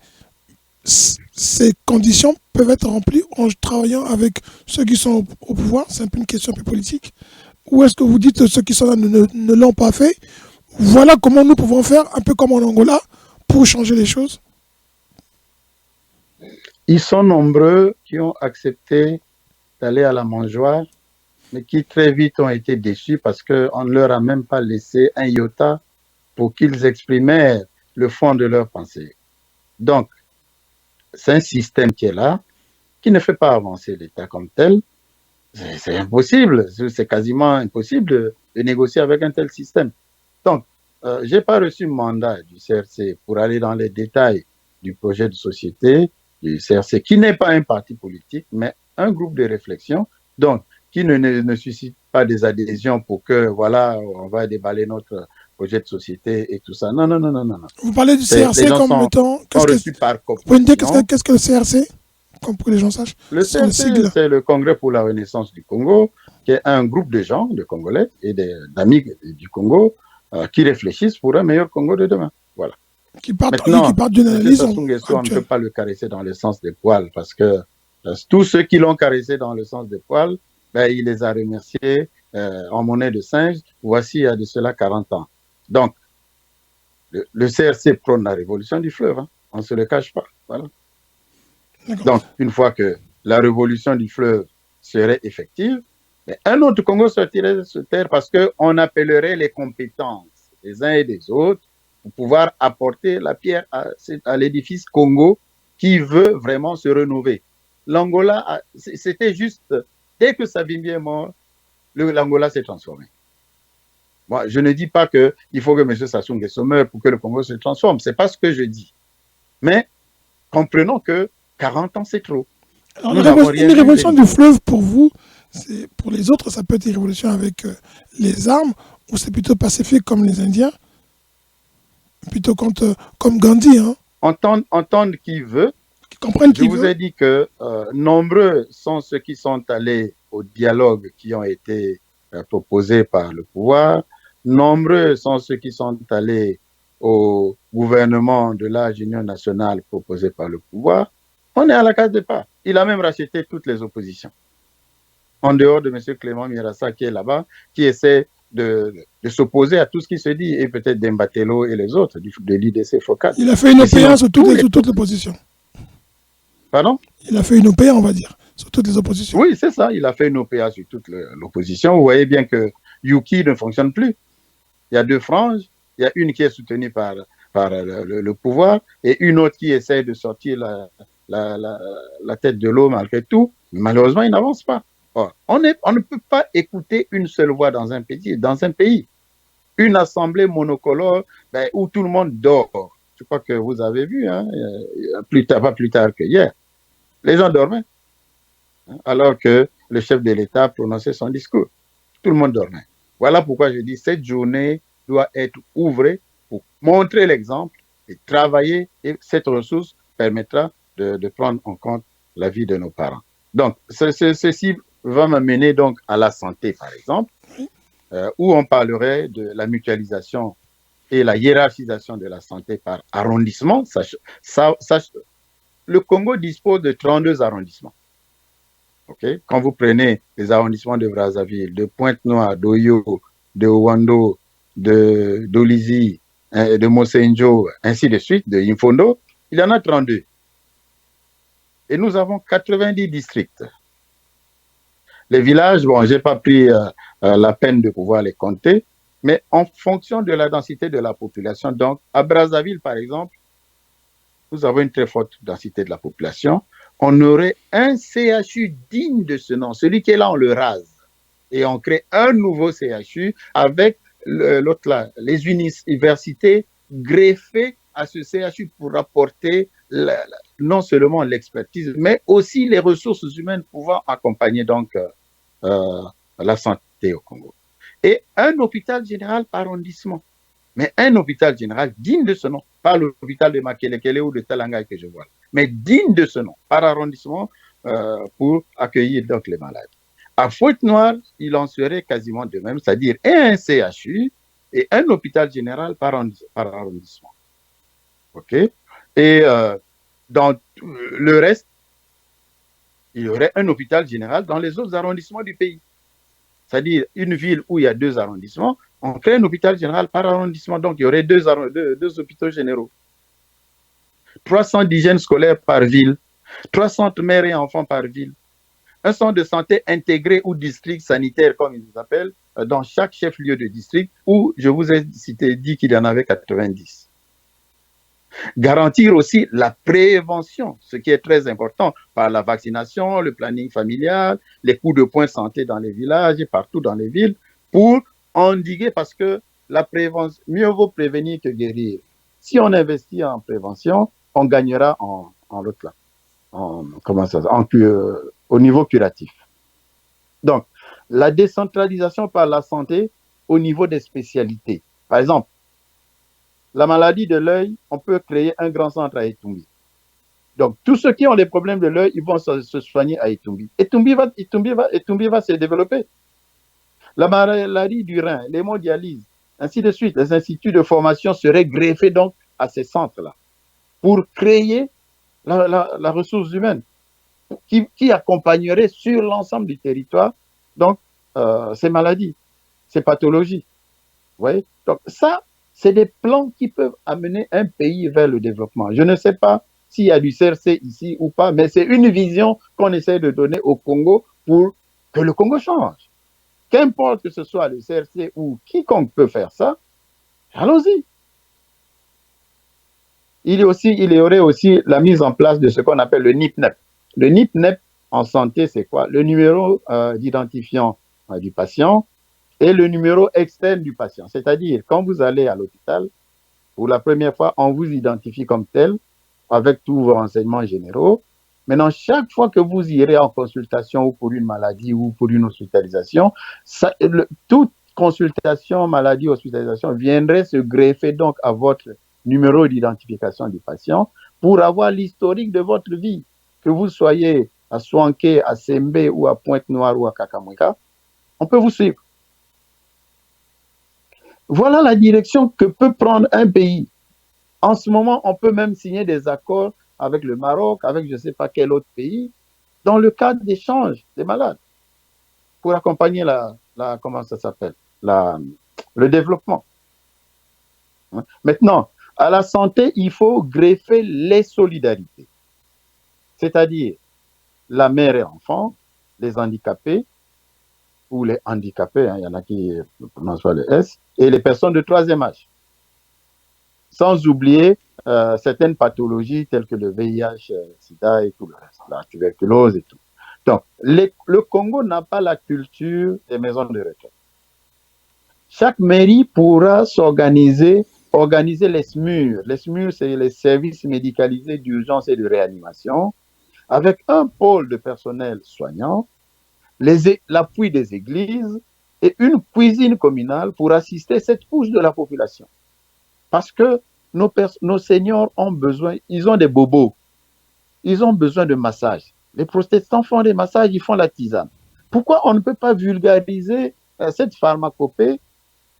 ces conditions peuvent être remplies en travaillant avec ceux qui sont au pouvoir? C'est un peu une question un peu politique. Ou est-ce que vous dites que ceux qui sont là ne l'ont pas fait? Voilà comment nous pouvons faire, un peu comme en Angola, pour changer les choses. Ils sont nombreux qui ont accepté d'aller à la mangeoire, mais qui très vite ont été déçus parce qu'on ne leur a même pas laissé un iota pour qu'ils exprimèrent le fond de leur pensée. Donc, c'est un système qui est là, qui ne fait pas avancer l'État comme tel. C'est impossible, c'est quasiment impossible de négocier avec un tel système. Donc, je n'ai pas reçu mandat du CRC pour aller dans les détails du projet de société du CRC, qui n'est pas un parti politique, mais un groupe de réflexion, donc qui ne suscite pas des adhésions pour que, voilà, on va déballer notre projet de société et tout ça. Non, non, non, non, non. non. Vous parlez du Les CRC gens comme étant... sont reçus par Vous pouvez me dire cooptation. qu'est-ce que le CRC, comme pour que les gens sachent? Le CRC, c'est le Congrès pour la Renaissance du Congo, qui est un groupe de gens, de Congolais et d'amis du Congo, qui réfléchissent pour un meilleur Congo de demain. Voilà. Qui partent d'une analyse. On ne peut pas le caresser dans le sens des poils, parce que tous ceux qui l'ont caressé dans le sens des poils, ben, il les a remerciés en monnaie de singe, voici il y a de cela 40 ans. Donc, le CRC prône la révolution du fleuve, hein, on ne se le cache pas. Voilà. Donc, une fois que la révolution du fleuve serait effective, un autre Congo sortirait de ce terre parce qu'on appellerait les compétences des uns et des autres pour pouvoir apporter la pierre à l'édifice Congo qui veut vraiment se renouveler. L'Angola, c'était juste, dès que Savimbi est mort, l'Angola s'est transformé. Moi, je ne dis pas qu'il faut que M. Sassou Nguesso meure pour que le Congo se transforme. Ce n'est pas ce que je dis. Mais comprenons que 40 ans, c'est trop. Alors, une révolution du fleuve, pour vous, pour les autres, ça peut être une révolution avec les armes, ou c'est plutôt pacifique comme les Indiens, plutôt comme Gandhi. Hein. Entendre qui veut. Je vous ai dit que nombreux sont ceux qui sont allés au dialogue qui ont été proposés par le pouvoir. Nombreux sont ceux qui sont allés au gouvernement de l'âge Union nationale proposé par le pouvoir. On est à la case départ. Il a même racheté toutes les oppositions. En dehors de M. Clément Mirassa qui est là-bas, qui essaie de s'opposer à tout ce qui se dit, et peut-être d'Embatello et les autres, de l'IDC Focal. Il a fait une OPA sur toute l'opposition. Pardon? Il a fait une OPA, on va dire, sur toutes les oppositions. Oui, c'est ça. Il a fait une OPA sur toute l'opposition. Vous voyez bien que Yuki ne fonctionne plus. Il y a deux franges. Il y a une qui est soutenue par le pouvoir et une autre qui essaie de sortir la tête de l'eau malgré tout. Malheureusement, il n'avance pas. Or, on ne peut pas écouter une seule voix dans un pays. Une assemblée monocolore où tout le monde dort. Je crois que vous avez vu, hein, pas plus tard que hier. Les gens dormaient. Alors que le chef de l'État prononçait son discours. Tout le monde dormait. Voilà pourquoi je dis cette journée doit être ouvrée pour montrer l'exemple et travailler. Et cette ressource permettra de prendre en compte la vie de nos parents. Donc, ceci va m'amener donc à la santé, par exemple, où on parlerait de la mutualisation et la hiérarchisation de la santé par arrondissement. Le Congo dispose de 32 arrondissements. Okay? Quand vous prenez les arrondissements de Brazzaville, de Pointe-Noire, d'Oyo, de Ouando, d'Olizi, de Mosenjo, ainsi de suite, de Infondo, il y en a 32. Et nous avons 90 districts. Les villages, bon, je n'ai pas pris la peine de pouvoir les compter, mais en fonction de la densité de la population. Donc, à Brazzaville, par exemple, nous avons une très forte densité de la population. On aurait un CHU digne de ce nom. Celui qui est là, on le rase. Et on crée un nouveau CHU avec l'autre là, les universités greffées à ce CHU pour apporter non seulement l'expertise, mais aussi les ressources humaines pouvant accompagner donc la santé au Congo. Et un hôpital général par arrondissement. Mais un hôpital général digne de ce nom, pas l'hôpital de Makelekele ou de Talanga que je vois, mais digne de ce nom, par arrondissement, pour accueillir donc les malades. À Pointe-Noire, il en serait quasiment de même, c'est-à-dire un CHU et un hôpital général par arrondissement. OK? Et dans le reste, il y aurait un hôpital général dans les autres arrondissements du pays. C'est-à-dire une ville où il y a 2 arrondissements, on crée un hôpital général par arrondissement, donc il y aurait 2 hôpitaux généraux. 300 hygiènes scolaires par ville, 300 mères et enfants par ville, un centre de santé intégré ou district sanitaire, comme ils appellent, dans chaque chef-lieu de district, où je vous ai dit qu'il y en avait 90. Garantir aussi la prévention, ce qui est très important, par la vaccination, le planning familial, les coups de poing santé dans les villages et partout dans les villes, pour endiguer, parce que la prévention, mieux vaut prévenir que guérir. Si on investit en prévention, on gagnera au niveau curatif. Donc, la décentralisation par la santé au niveau des spécialités. Par exemple, la maladie de l'œil, on peut créer un grand centre à Etumbi. Donc, tous ceux qui ont des problèmes de l'œil, ils vont se soigner à Etumbi. Etumbi va se développer. La maladie du rein, l'hémodialyse, ainsi de suite, les instituts de formation seraient greffés donc à ces centres-là pour créer la ressource humaine qui accompagnerait sur l'ensemble du territoire donc ces maladies, ces pathologies. Vous voyez? Donc ça, c'est des plans qui peuvent amener un pays vers le développement. Je ne sais pas s'il y a du CRC ici ou pas, mais c'est une vision qu'on essaie de donner au Congo pour que le Congo change. Qu'importe que ce soit le CRC ou quiconque peut faire ça, allons-y. Il y aurait aussi la mise en place de ce qu'on appelle le NIPNEP. Le NIPNEP en santé, c'est quoi? Le numéro d'identifiant du patient et le numéro externe du patient. C'est-à-dire, quand vous allez à l'hôpital, pour la première fois, on vous identifie comme tel, avec tous vos renseignements généraux. Maintenant, chaque fois que vous irez en consultation ou pour une maladie ou pour une hospitalisation, toute consultation, maladie, hospitalisation viendrait se greffer donc à votre numéro d'identification du patient pour avoir l'historique de votre vie. Que vous soyez à Soanké, à Sembe ou à Pointe-Noire ou à Kakamweka, on peut vous suivre. Voilà la direction que peut prendre un pays. En ce moment, on peut même signer des accords avec le Maroc, avec je ne sais pas quel autre pays, dans le cadre d'échange des malades, pour accompagner comment ça s'appelle, le développement. Maintenant, à la santé, il faut greffer les solidarités, c'est-à-dire la mère et l'enfant, les handicapés, ou les handicapés, il y en a qui prononcent pas le S, et les personnes de troisième âge. Sans oublier certaines pathologies telles que le VIH, SIDA et tout le reste, la tuberculose et tout. Donc, le Congo n'a pas la culture des maisons de retraite. Chaque mairie pourra organiser les SMUR. Les SMUR, c'est les services médicalisés d'urgence et de réanimation, avec un pôle de personnel soignant, l'appui des églises et une cuisine communale pour assister cette couche de la population. Parce que nos seniors ont besoin, ils ont des bobos, ils ont besoin de massages. Les protestants font des massages, ils font la tisane. Pourquoi on ne peut pas vulgariser cette pharmacopée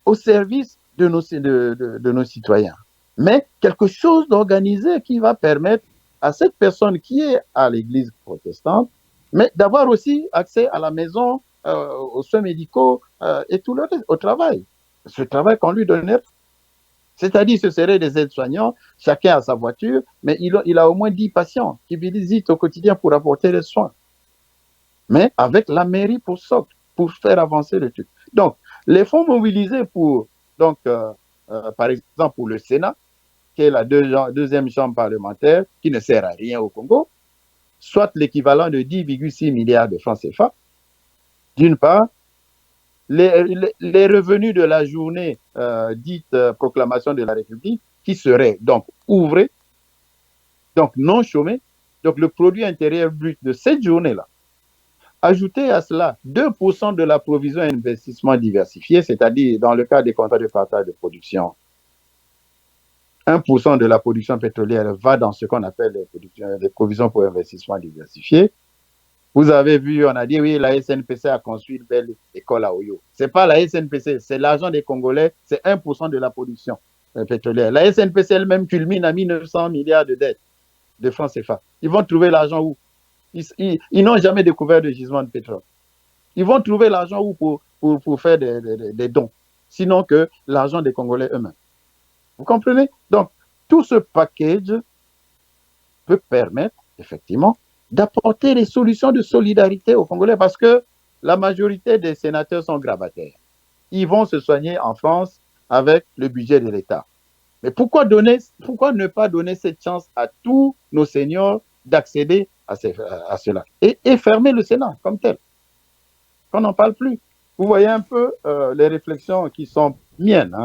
au service de nos citoyens? Mais quelque chose d'organisé qui va permettre à cette personne qui est à l'église protestante, mais d'avoir aussi accès à la maison, aux soins médicaux et tout le reste, au travail. Ce travail qu'on lui donnerait. C'est-à-dire, ce seraient des aides-soignants, chacun a sa voiture, mais il a au moins 10 patients qui visitent au quotidien pour apporter les soins. Mais avec la mairie pour socle, pour faire avancer le truc. Donc, les fonds mobilisés par exemple, pour le Sénat, qui est la deuxième chambre parlementaire, qui ne sert à rien au Congo, soit l'équivalent de 10,6 milliards de francs CFA, d'une part, les revenus de la journée dite proclamation de la République, qui seraient donc ouvrés, donc non chômés, donc le produit intérieur brut de cette journée-là. Ajoutez à cela 2% de la provision investissement diversifié, c'est-à-dire dans le cas des contrats de partage de production, 1% de la production pétrolière va dans ce qu'on appelle les provisions pour investissement diversifié. Vous avez vu, on a dit, oui, la SNPC a construit une belle école à Oyo. Ce n'est pas la SNPC, c'est l'argent des Congolais, c'est 1% de la production pétrolière. La SNPC elle-même culmine à 1900 milliards de dettes de francs CFA. Ils vont trouver l'argent où? Ils n'ont jamais découvert de gisement de pétrole. Ils vont trouver l'argent où pour faire des dons, sinon que l'argent des Congolais eux-mêmes. Vous comprenez? Donc, tout ce package peut permettre, effectivement, d'apporter des solutions de solidarité aux Congolais parce que la majorité des sénateurs sont grabataires. Ils vont se soigner en France avec le budget de l'État. Mais pourquoi ne pas donner cette chance à tous nos seniors d'accéder à cela et fermer le Sénat comme tel, qu'on n'en parle plus. Vous voyez un peu les réflexions qui sont miennes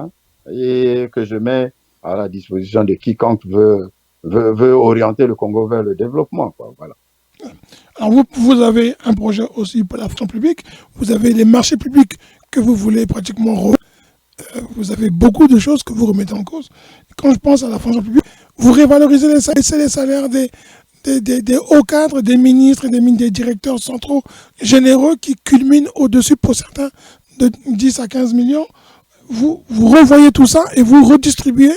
et que je mets à la disposition de quiconque veut orienter le Congo vers le développement. Voilà. Alors vous avez un projet aussi pour la fonction publique, vous avez les marchés publics que vous voulez pratiquement vous avez beaucoup de choses que vous remettez en cause. Quand je pense à la fonction publique, vous révalorisez les salaires des hauts cadres, des ministres, des directeurs centraux généraux qui culminent au-dessus pour certains de 10 à 15 millions. Vous revoyez tout ça et vous redistribuez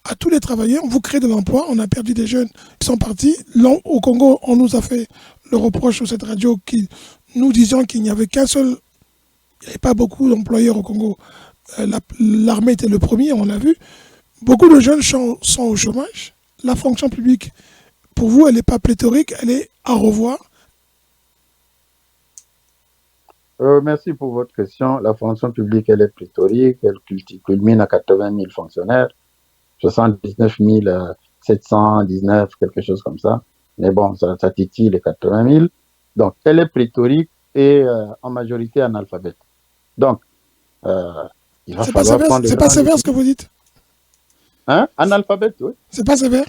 à tous les travailleurs, vous créez de l'emploi. On a perdu des jeunes qui sont partis. Là, au Congo, on nous a fait le reproche sur cette radio qui nous disions qu'il n'y avait qu'un seul, il n'y avait pas beaucoup d'employeurs au Congo. L'armée était le premier, on l'a vu. Beaucoup de jeunes sont au chômage. La fonction publique, pour vous, elle n'est pas pléthorique, elle est à revoir. Merci pour votre question. La fonction publique, elle est pléthorique, elle culmine à 80 000 fonctionnaires, 79 719, quelque chose comme ça. Mais bon, ça titille les 80 000. Donc, elle est pléthorique et en majorité analphabète. Donc, il va falloir prendre... C'est pas sévère ce que vous dites? Hein? Analphabète, oui. C'est pas sévère?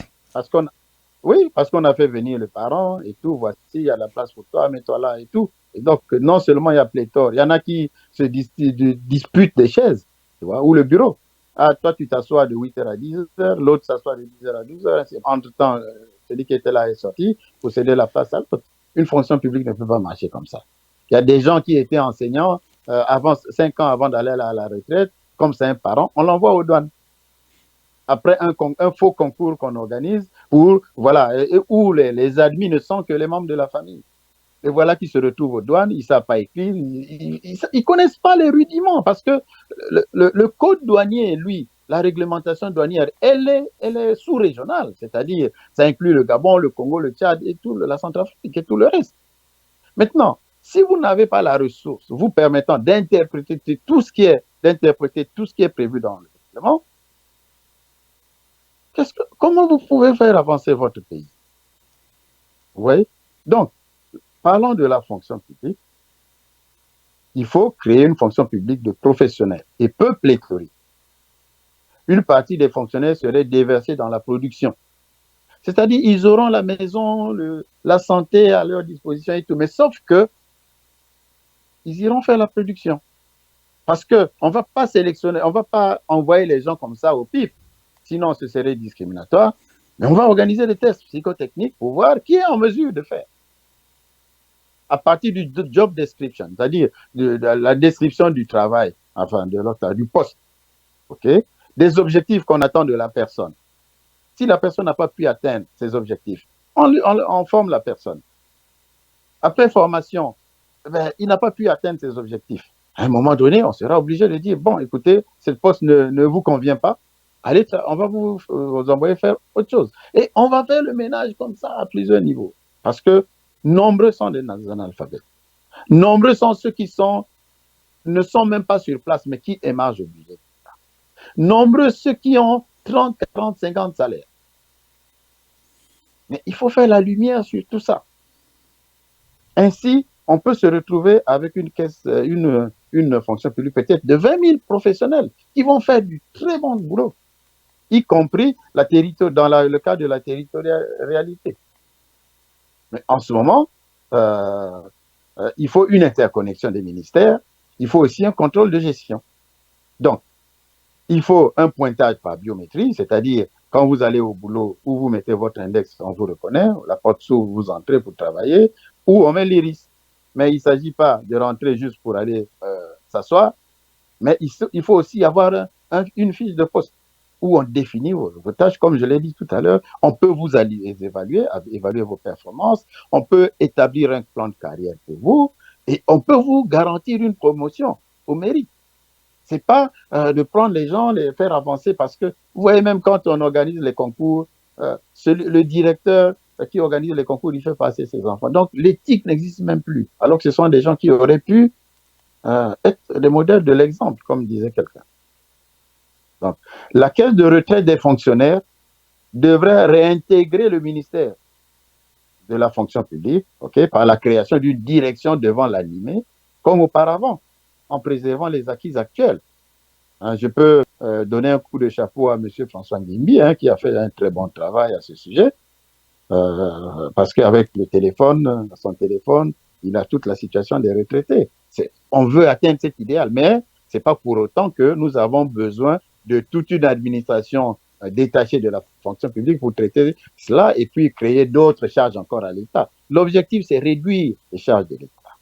Oui, parce qu'on a fait venir les parents et tout. Voici, il y a la place pour toi, mets-toi là et tout. Et donc, non seulement il y a pléthore, il y en a qui se disputent des chaises, tu vois, ou le bureau. Ah, toi, tu t'assois de 8h à 10h, l'autre s'assoit de 10h à 12h. Entre-temps, celui qui était là est sorti pour céder la place à l'autre. Une fonction publique ne peut pas marcher comme ça. Il y a des gens qui étaient enseignants 5 ans avant d'aller à la retraite, comme c'est un parent, on l'envoie aux douanes. Après un faux concours qu'on organise, voilà, où les admis ne sont que les membres de la famille. Et voilà qu'ils se retrouvent aux douanes, ils ne savent pas écrire, ils ne connaissent pas les rudiments, parce que le code douanier, lui, la réglementation douanière, elle est sous-régionale, c'est-à-dire ça inclut le Gabon, le Congo, le Tchad, et tout, la Centrafrique et tout le reste. Maintenant, si vous n'avez pas la ressource vous permettant d'interpréter tout ce qui est prévu dans le règlement, comment vous pouvez faire avancer votre pays? Vous voyez? Donc, parlons de la fonction publique. Il faut créer une fonction publique de professionnels et peu pléthorique. Une partie des fonctionnaires serait déversée dans la production. C'est-à-dire, ils auront la maison, la santé à leur disposition et tout, mais sauf que ils iront faire la production. Parce qu'on ne va pas sélectionner, on ne va pas envoyer les gens comme ça au pif, sinon ce serait discriminatoire, mais on va organiser des tests psychotechniques pour voir qui est en mesure de faire. À partir du job description, c'est-à-dire de la description du travail, enfin du poste, okay? Des objectifs qu'on attend de la personne. Si la personne n'a pas pu atteindre ses objectifs, on forme la personne. Après formation, il n'a pas pu atteindre ses objectifs. À un moment donné, on sera obligé de dire, bon, écoutez, ce poste ne vous convient pas, allez, on va vous envoyer faire autre chose. Et on va faire le ménage comme ça à plusieurs niveaux. Parce que nombreux sont des analphabètes. Nombreux sont ceux qui ne sont même pas sur place, mais qui émargent au budget. Nombreux ceux qui ont 30, 40, 50 salaires. Mais il faut faire la lumière sur tout ça. Ainsi, on peut se retrouver avec une fonction publique peut-être de 20 000 professionnels qui vont faire du très bon boulot, y compris dans le cas de la territorialité. Mais en ce moment, il faut une interconnexion des ministères, il faut aussi un contrôle de gestion. Donc, il faut un pointage par biométrie, c'est-à-dire quand vous allez au boulot, où vous mettez votre index, on vous reconnaît, la porte s'ouvre, vous entrez pour travailler, ou on met l'iris. Mais il ne s'agit pas de rentrer juste pour aller s'asseoir, mais il faut aussi avoir une fiche de poste où on définit vos tâches. Comme je l'ai dit tout à l'heure, on peut vous évaluer vos performances, on peut établir un plan de carrière pour vous, et on peut vous garantir une promotion au mérite. Ce n'est pas de prendre les gens, les faire avancer, parce que vous voyez, même quand on organise les concours, le directeur qui organise les concours, il fait passer ses enfants. Donc, l'éthique n'existe même plus, alors que ce sont des gens qui auraient pu être les modèles de l'exemple, comme disait quelqu'un. Donc, la caisse de retraite des fonctionnaires devrait réintégrer le ministère de la fonction publique, par la création d'une direction devant l'animer, comme auparavant, en préservant les acquis actuels. Je peux donner un coup de chapeau à M. François Ngimbi, qui a fait un très bon travail à ce sujet, parce qu'avec son téléphone, il a toute la situation des retraités. On veut atteindre cet idéal, mais c'est pas pour autant que nous avons besoin de toute une administration détachée de la fonction publique pour traiter cela et puis créer d'autres charges encore à l'État. L'objectif, c'est réduire les charges de l'État.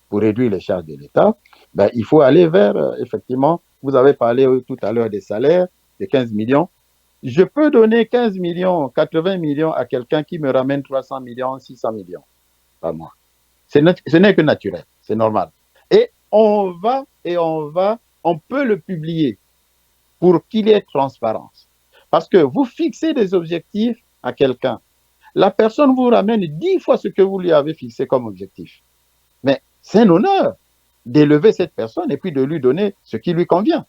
Pour réduire les charges de l'État, ben, il faut aller vers, effectivement, vous avez parlé tout à l'heure des salaires, de 15 millions. Je peux donner 15 millions, 80 millions à quelqu'un qui me ramène 300 millions, 600 millions par mois. Ce n'est que naturel, c'est normal. Et on peut le publier pour qu'il y ait transparence. Parce que vous fixez des objectifs à quelqu'un. La personne vous ramène 10 fois ce que vous lui avez fixé comme objectif. Mais c'est un honneur d'élever cette personne et puis de lui donner ce qui lui convient.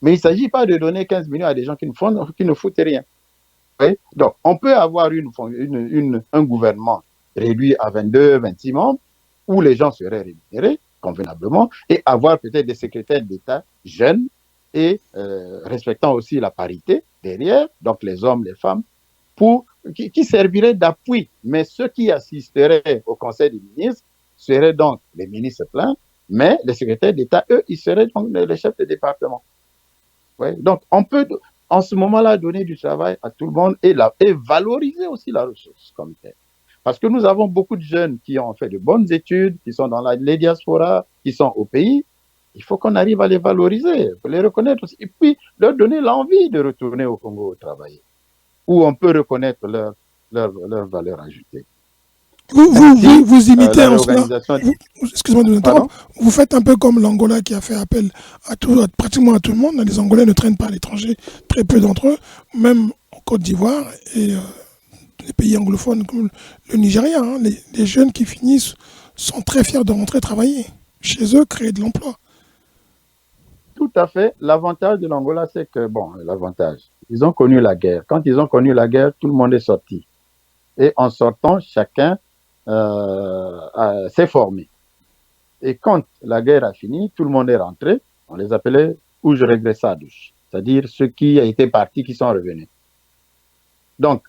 Mais il ne s'agit pas de donner 15 millions à des gens qui ne foutent rien. Oui? Donc, on peut avoir un gouvernement réduit à 22, 26 membres où les gens seraient rémunérés convenablement et avoir peut-être des secrétaires d'État jeunes et respectant aussi la parité derrière, donc les hommes, les femmes, qui serviraient d'appui. Mais ceux qui assisteraient au Conseil des ministres seraient donc les ministres pleins, mais les secrétaires d'État, eux, ils seraient donc les chefs de département. Ouais. Donc, on peut, en ce moment-là, donner du travail à tout le monde et valoriser aussi la ressource comme telle. Parce que nous avons beaucoup de jeunes qui ont fait de bonnes études, qui sont dans les diasporas, qui sont au pays. Il faut qu'on arrive à les valoriser, les reconnaître aussi, et puis leur donner l'envie de retourner au Congo travailler, où on peut reconnaître leur valeur ajoutée. Vous imitez en cela. Excusez-moi de vous interrompre. Vous faites un peu comme l'Angola qui a fait appel pratiquement à tout le monde. Les Angolais ne traînent pas à l'étranger, très peu d'entre eux, même en Côte d'Ivoire et les pays anglophones comme le Nigeria. Hein, les jeunes qui finissent sont très fiers de rentrer travailler chez eux, créer de l'emploi. Tout à fait. L'avantage de l'Angola, c'est que, l'avantage, ils ont connu la guerre. Quand ils ont connu la guerre, tout le monde est sorti. Et en sortant, chacun s'est formé. Et quand la guerre a fini, tout le monde est rentré. On les appelait ouj regressados, c'est-à-dire ceux qui étaient partis, qui sont revenus. Donc,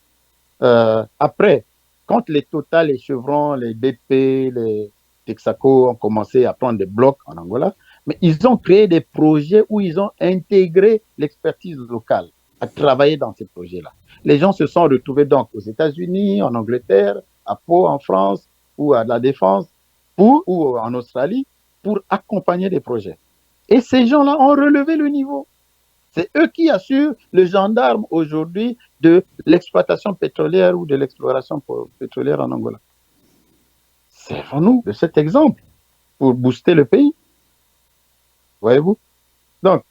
après, quand les Total, les Chevron, les BP, les Texaco ont commencé à prendre des blocs en Angola, mais ils ont créé des projets où ils ont intégré l'expertise locale à travailler dans ces projets-là. Les gens se sont retrouvés donc aux États-Unis, en Angleterre, à Pau, en France, ou à la Défense, ou en Australie, pour accompagner des projets. Et ces gens-là ont relevé le niveau. C'est eux qui assurent le gendarme aujourd'hui de l'exploitation pétrolière ou de l'exploration pétrolière en Angola. Servons-nous de cet exemple pour booster le pays. Voyez-vous? Donc,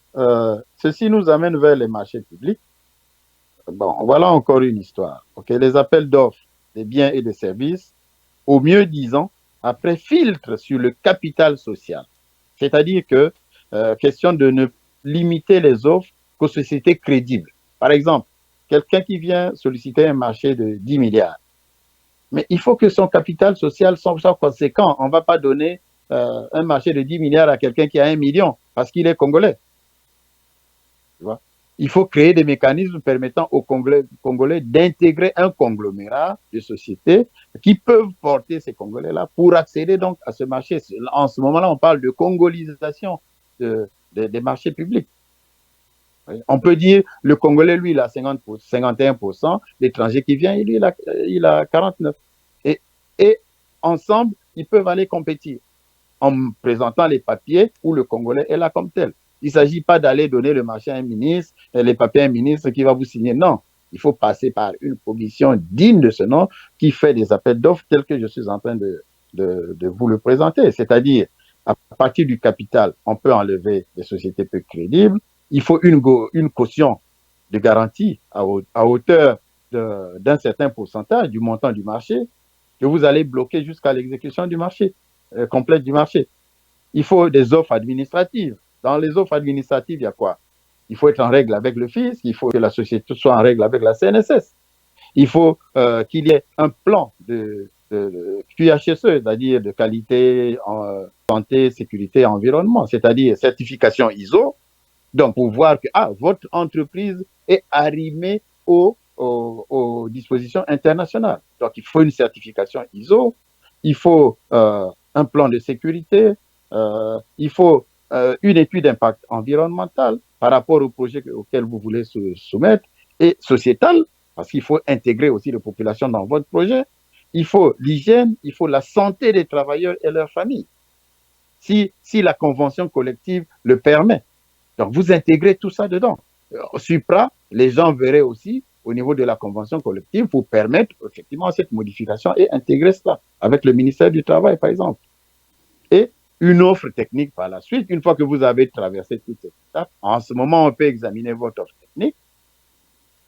ceci nous amène vers les marchés publics. Bon, voilà encore une histoire. Okay? Les appels d'offres des biens et des services, au mieux disant, après filtrent sur le capital social. C'est-à-dire que, question de ne limiter les offres qu'aux sociétés crédibles. Par exemple, quelqu'un qui vient solliciter un marché de 10 milliards, mais il faut que son capital social soit conséquent. On ne va pas donner un marché de 10 milliards à quelqu'un qui a 1 million parce qu'il est congolais. Tu vois? Il faut créer des mécanismes permettant aux Congolais d'intégrer un conglomérat de sociétés qui peuvent porter ces Congolais-là pour accéder donc à ce marché. En ce moment-là, on parle de congolisation des marchés publics. On peut dire le Congolais, lui, il a 51%, l'étranger qui vient, lui, il a 49%. Et ensemble, ils peuvent aller compétir en présentant les papiers où le Congolais est là comme tel. Il ne s'agit pas d'aller donner le marché à un ministre, les papiers à un ministre qui va vous signer. Non, il faut passer par une commission digne de ce nom qui fait des appels d'offres tels que je suis en train de vous le présenter. C'est-à-dire, à partir du capital, on peut enlever des sociétés peu crédibles. Il faut une caution de garantie à hauteur d'un certain pourcentage du montant du marché que vous allez bloquer jusqu'à l'exécution du marché, complète du marché. Il faut des offres administratives. Dans les offres administratives, il y a quoi? Il faut être en règle avec le fisc, il faut que la société soit en règle avec la CNSS. Il faut qu'il y ait un plan de QHSE, c'est-à-dire de qualité, santé, sécurité, environnement, c'est-à-dire certification ISO, donc pour voir que votre entreprise est arrimée aux dispositions internationales. Donc il faut une certification ISO, il faut un plan de sécurité, il faut une étude d'impact environnemental par rapport au projet auquel vous voulez soumettre et sociétal, parce qu'il faut intégrer aussi les populations dans votre projet. Il faut l'hygiène, il faut la santé des travailleurs et leurs familles, si la convention collective le permet. Donc, vous intégrez tout ça dedans. Supra, les gens verraient aussi au niveau de la convention collective pour permettre effectivement cette modification et intégrer cela avec le ministère du Travail, par exemple. Et une offre technique par la suite, une fois que vous avez traversé toutes ces étapes, en ce moment, on peut examiner votre offre technique,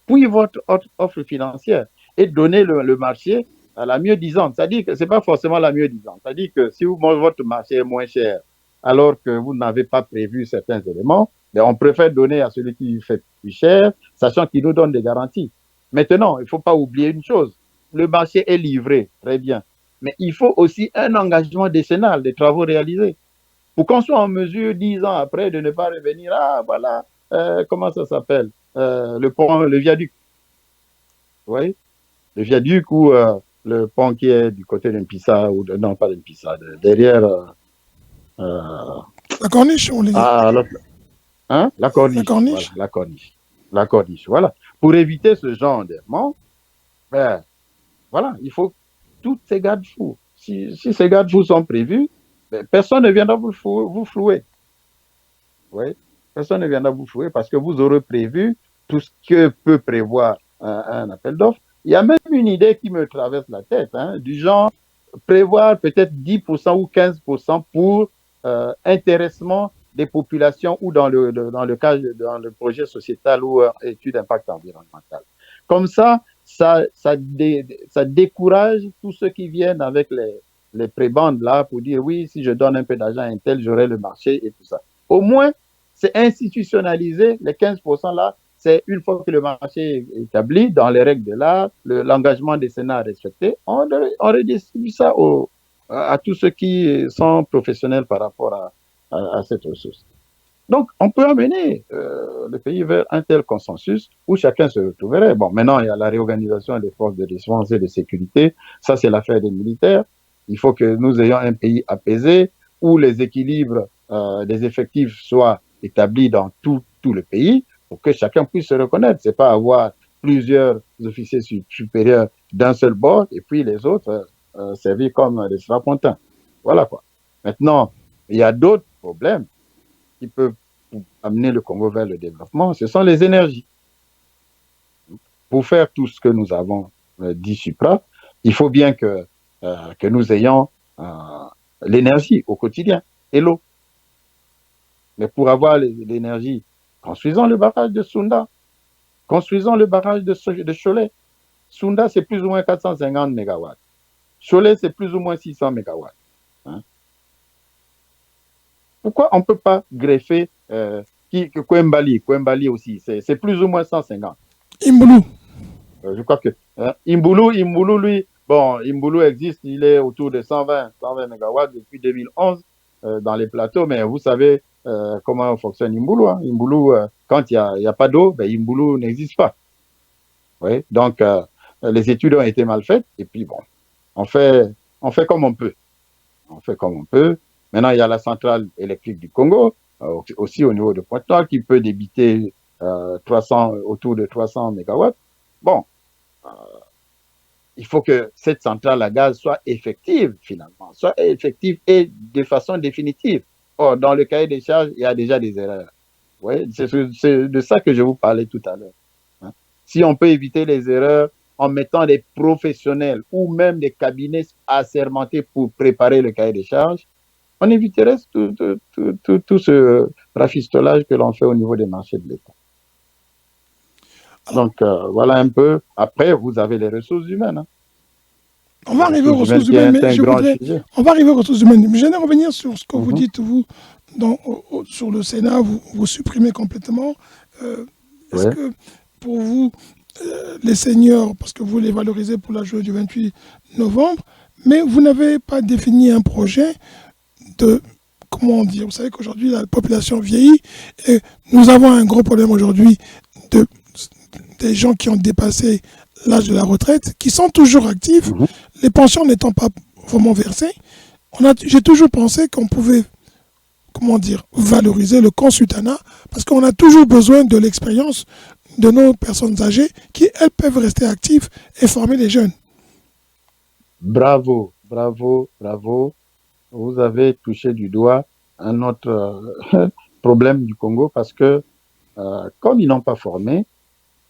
puis votre offre financière et donner le marché à la mieux disante. C'est-à-dire que ce n'est pas forcément la mieux disante. C'est-à-dire que si votre marché est moins cher alors que vous n'avez pas prévu certains éléments, ben on préfère donner à celui qui fait plus cher, sachant qu'il nous donne des garanties. Maintenant, il ne faut pas oublier une chose. Le marché est livré, très bien. Mais il faut aussi un engagement décennal des travaux réalisés pour qu'on soit en mesure, 10 ans après, de ne pas revenir, voilà, comment ça s'appelle, le pont, le viaduc. Vous voyez, le viaduc ou le pont qui est du côté d'Mpissa, ou non, pas d'Mpissa, derrière... la corniche, on les dit. Hein? La corniche. La corniche. Voilà, la corniche. La corniche, voilà. Pour éviter ce genre d'errement, ben, voilà, il faut toutes ces garde-fous. Si ces garde-fous sont prévus, ben, personne ne viendra vous flouer. Oui, personne ne viendra vous flouer parce que vous aurez prévu tout ce que peut prévoir un appel d'offres. Il y a même une idée qui me traverse la tête, hein, du genre prévoir peut-être 10% ou 15% pour intéressement des populations ou dans le cadre, dans le projet sociétal ou étude d'impact environnemental. Comme ça décourage tous ceux qui viennent avec les prébendes là pour dire oui, si je donne un peu d'argent à un tel, j'aurai le marché et tout ça. Au moins, c'est institutionnalisé, les 15% là, c'est une fois que le marché est établi dans les règles de l'art, l'engagement des Sénats respecté, on redistribue ça à tous ceux qui sont professionnels par rapport à cette ressource. Donc, on peut amener le pays vers un tel consensus où chacun se retrouverait. Bon, maintenant, il y a la réorganisation des forces de défense et de sécurité. Ça, c'est l'affaire des militaires. Il faut que nous ayons un pays apaisé où les équilibres des effectifs soient établis dans tout le pays pour que chacun puisse se reconnaître. C'est pas avoir plusieurs officiers supérieurs d'un seul bord et puis les autres servir comme des strapontins. Voilà quoi. Maintenant, il y a d'autres problèmes qui peuvent amener le Congo vers le développement, ce sont les énergies. Pour faire tout ce que nous avons dit supra, il faut bien que nous ayons l'énergie au quotidien et l'eau. Mais pour avoir l'énergie, construisons le barrage de Sunda, construisons le barrage de Cholet. Sunda, c'est plus ou moins 450 MW. Cholet, c'est plus ou moins 600 MW. Hein? Pourquoi on ne peut pas greffer Kwembali aussi, c'est plus ou moins 150. Imboulou. Je crois que Imboulou, lui, bon, Imboulou existe, il est autour de 120 MW depuis 2011 dans les plateaux, mais vous savez comment fonctionne Imboulou. Hein. Imboulou, quand il n'y a pas d'eau, ben, Imboulou n'existe pas. Oui? Donc, les études ont été mal faites, et puis bon, on fait comme on peut. On fait comme on peut. Maintenant, il y a la centrale électrique du Congo, aussi au niveau de Pointe-Noire, qui peut débiter autour de 300 MW. Bon, il faut que cette centrale à gaz soit effective, finalement, soit effective et de façon définitive. Or, dans le cahier des charges, il y a déjà des erreurs. Ouais, c'est de ça que je vous parlais tout à l'heure. Hein. Si on peut éviter les erreurs en mettant des professionnels ou même des cabinets assermentés pour préparer le cahier des charges, on éviterait tout ce rafistolage que l'on fait au niveau des marchés de l'État. Donc, voilà un peu. Après, vous avez les ressources humaines. Hein. On va arriver aux ressources humaines, mais on va arriver aux ressources humaines. Mais j'aimerais revenir sur ce que vous dites, vous, sur le Sénat, vous supprimez complètement. Est-ce que, pour vous, les seniors, parce que vous les valorisez pour la journée du 28 novembre, mais vous n'avez pas défini un projet de, comment dire, vous savez qu'aujourd'hui la population vieillit et nous avons un gros problème aujourd'hui des gens qui ont dépassé l'âge de la retraite, qui sont toujours actifs, les pensions n'étant pas vraiment versées. J'ai toujours pensé qu'on comment dire, valoriser le consultanat, parce qu'on a toujours besoin de l'expérience de nos personnes âgées qui, elles, peuvent rester actives et former les jeunes. Bravo, bravo, bravo. Vous avez touché du doigt un autre problème du Congo parce que comme ils n'ont pas formé,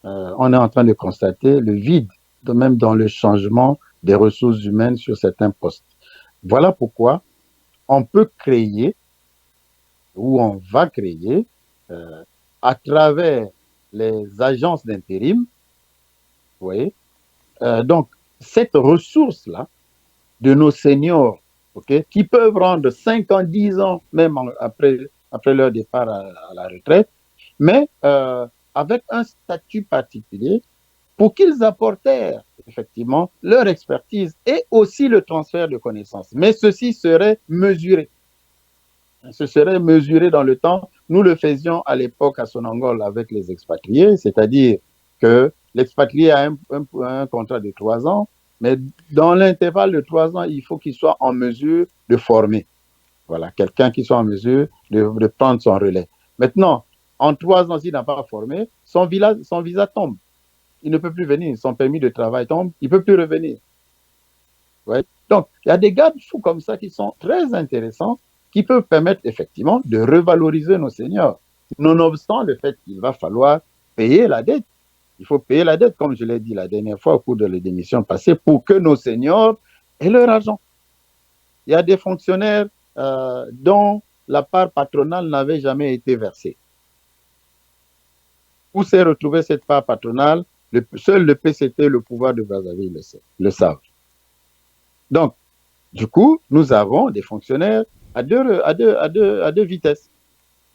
on est en train de constater le vide, même dans le changement des ressources humaines sur certains postes. Voilà pourquoi on peut créer ou on va créer à travers les agences d'intérim, vous voyez, donc cette ressource-là de nos seniors, okay, qui peuvent rendre 5 ans, 10 ans, même après leur départ à la retraite, mais avec un statut particulier pour qu'ils apportèrent effectivement leur expertise et aussi le transfert de connaissances. Mais ceci serait mesuré. Ce serait mesuré dans le temps. Nous le faisions à l'époque à Sonangol avec les expatriés, c'est-à-dire que l'expatrié a un contrat de 3 ans, mais dans l'intervalle de 3 ans, il faut qu'il soit en mesure de former. Voilà, quelqu'un qui soit en mesure de prendre son relais. Maintenant, en 3 ans, s'il n'a pas formé, son visa tombe. Il ne peut plus venir. Son permis de travail tombe, il ne peut plus revenir. Ouais. Donc, il y a des garde-fous comme ça qui sont très intéressants, qui peuvent permettre effectivement de revaloriser nos seniors, nonobstant le fait qu'il va falloir payer la dette. Il faut payer la dette, comme je l'ai dit la dernière fois au cours de l'émission passée, pour que nos seniors aient leur argent. Il y a des fonctionnaires dont la part patronale n'avait jamais été versée. Où s'est retrouvée cette part patronale? Seul le PCT, le pouvoir de Brazzaville, le savent. Donc, du coup, nous avons des fonctionnaires à deux vitesses.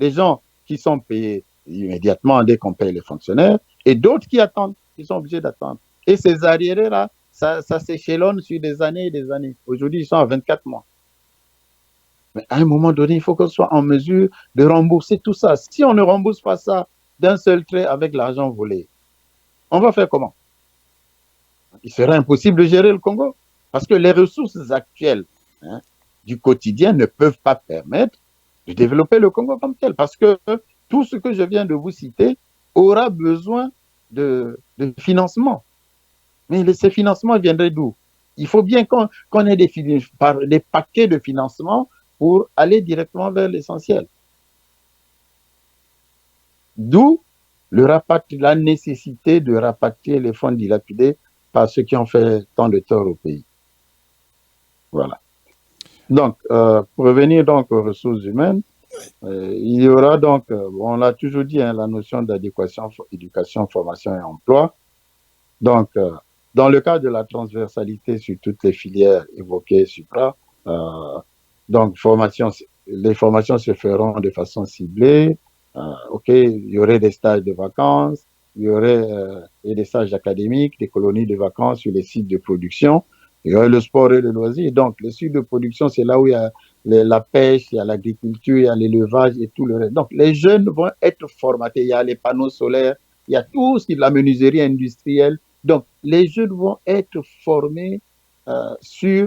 Des gens qui sont payés immédiatement dès qu'on paye les fonctionnaires et d'autres qui attendent, qui sont obligés d'attendre. Et ces arriérés-là, ça s'échelonne sur des années et des années. Aujourd'hui, ils sont à 24 mois. Mais à un moment donné, il faut qu'on soit en mesure de rembourser tout ça. Si on ne rembourse pas ça d'un seul trait avec l'argent volé, on va faire comment? Il serait impossible de gérer le Congo parce que les ressources actuelles du quotidien ne peuvent pas permettre de développer le Congo comme tel parce que tout ce que je viens de vous citer aura besoin de financement. Mais ces financements viendraient d'où? Il faut bien qu'on ait des paquets de financement pour aller directement vers l'essentiel. D'où la nécessité de rapatrier les fonds dilapidés par ceux qui ont fait tant de tort au pays. Voilà. Donc, pour revenir donc aux ressources humaines, il y aura donc, on l'a toujours dit, la notion d'adéquation, éducation, formation et emploi. Donc, dans le cas de la transversalité sur toutes les filières évoquées supra, donc les formations se feront de façon ciblée. Ok, il y aurait des stages de vacances, il y aurait des stages académiques, des colonies de vacances sur les sites de production. Il y aurait le sport et le loisir. Donc, les sites de production, c'est là où il y a la pêche, il y a l'agriculture, il y a l'élevage et tout le reste. Donc, les jeunes vont être formatés. Il y a les panneaux solaires, il y a tout ce qui est de la menuiserie industrielle. Donc, les jeunes vont être formés sur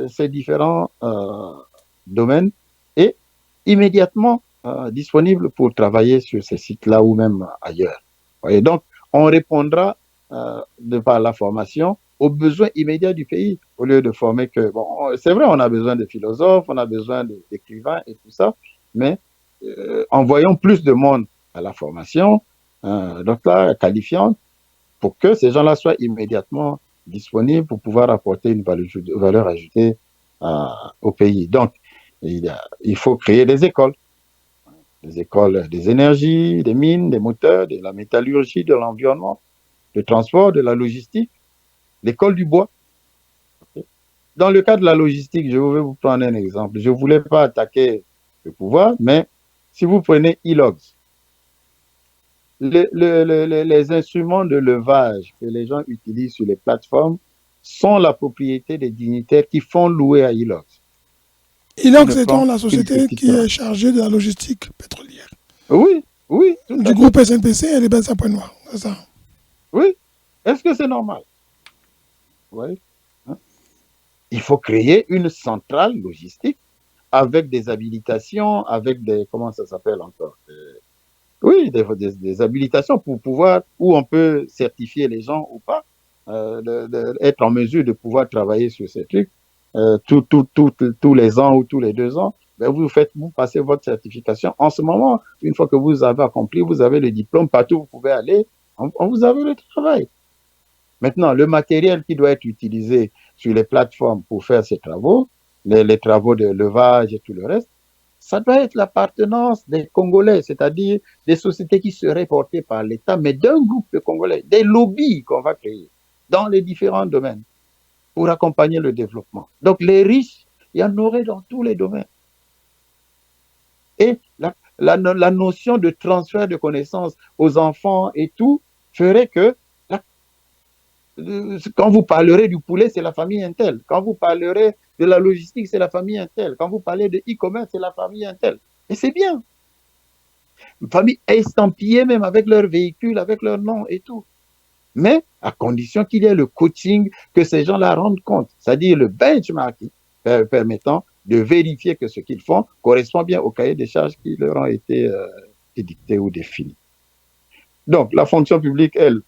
ces différents domaines et immédiatement disponibles pour travailler sur ces sites-là ou même ailleurs. Et donc, on répondra de par la formation aux besoins immédiats du pays, au lieu de former que... Bon, c'est vrai, on a besoin de philosophes, on a besoin d'écrivains et tout ça, mais envoyons plus de monde à la formation, donc là, qualifiante, pour que ces gens-là soient immédiatement disponibles pour pouvoir apporter une valeur ajoutée au pays. Donc, il faut créer des écoles des énergies, des mines, des moteurs, de la métallurgie, de l'environnement, du transport, de la logistique, l'école du bois. Dans le cas de la logistique, je vais vous prendre un exemple. Je ne voulais pas attaquer le pouvoir, mais si vous prenez e-logs, les instruments de levage que les gens utilisent sur les plateformes sont la propriété des dignitaires qui font louer à e-logs. e-logs étant la société qui est chargée de la logistique pétrolière. Oui, oui. Du groupe SNPC, elle est basée à Pointe-Noire, c'est ça? Oui. Est-ce que c'est normal? Oui. Il faut créer une centrale logistique avec des habilitations, avec des, comment ça s'appelle encore? Oui, des habilitations pour pouvoir, où on peut certifier les gens ou pas, être en mesure de pouvoir travailler sur ces trucs tous les ans ou tous les 2 ans. Ben vous passez votre certification. En ce moment, une fois que vous avez accompli, vous avez le diplôme, partout où vous pouvez aller, on vous avez le travail. Maintenant, le matériel qui doit être utilisé sur les plateformes pour faire ces travaux, les travaux de levage et tout le reste, ça doit être l'appartenance des Congolais, c'est-à-dire des sociétés qui seraient portées par l'État, mais d'un groupe de Congolais, des lobbies qu'on va créer dans les différents domaines pour accompagner le développement. Donc les riches, il y en aurait dans tous les domaines. Et la notion de transfert de connaissances aux enfants et tout ferait que quand vous parlerez du poulet, c'est la famille Intel. Quand vous parlerez de la logistique, c'est la famille Intel. Quand vous parlez de e-commerce, c'est la famille Intel. Et c'est bien. Une famille estampillée même avec leur véhicule, avec leur nom et tout. Mais à condition qu'il y ait le coaching, que ces gens-là rendent compte, c'est-à-dire le benchmarking permettant de vérifier que ce qu'ils font correspond bien au cahier des charges qui leur ont été édictés ou définis. Donc, la fonction publique, elle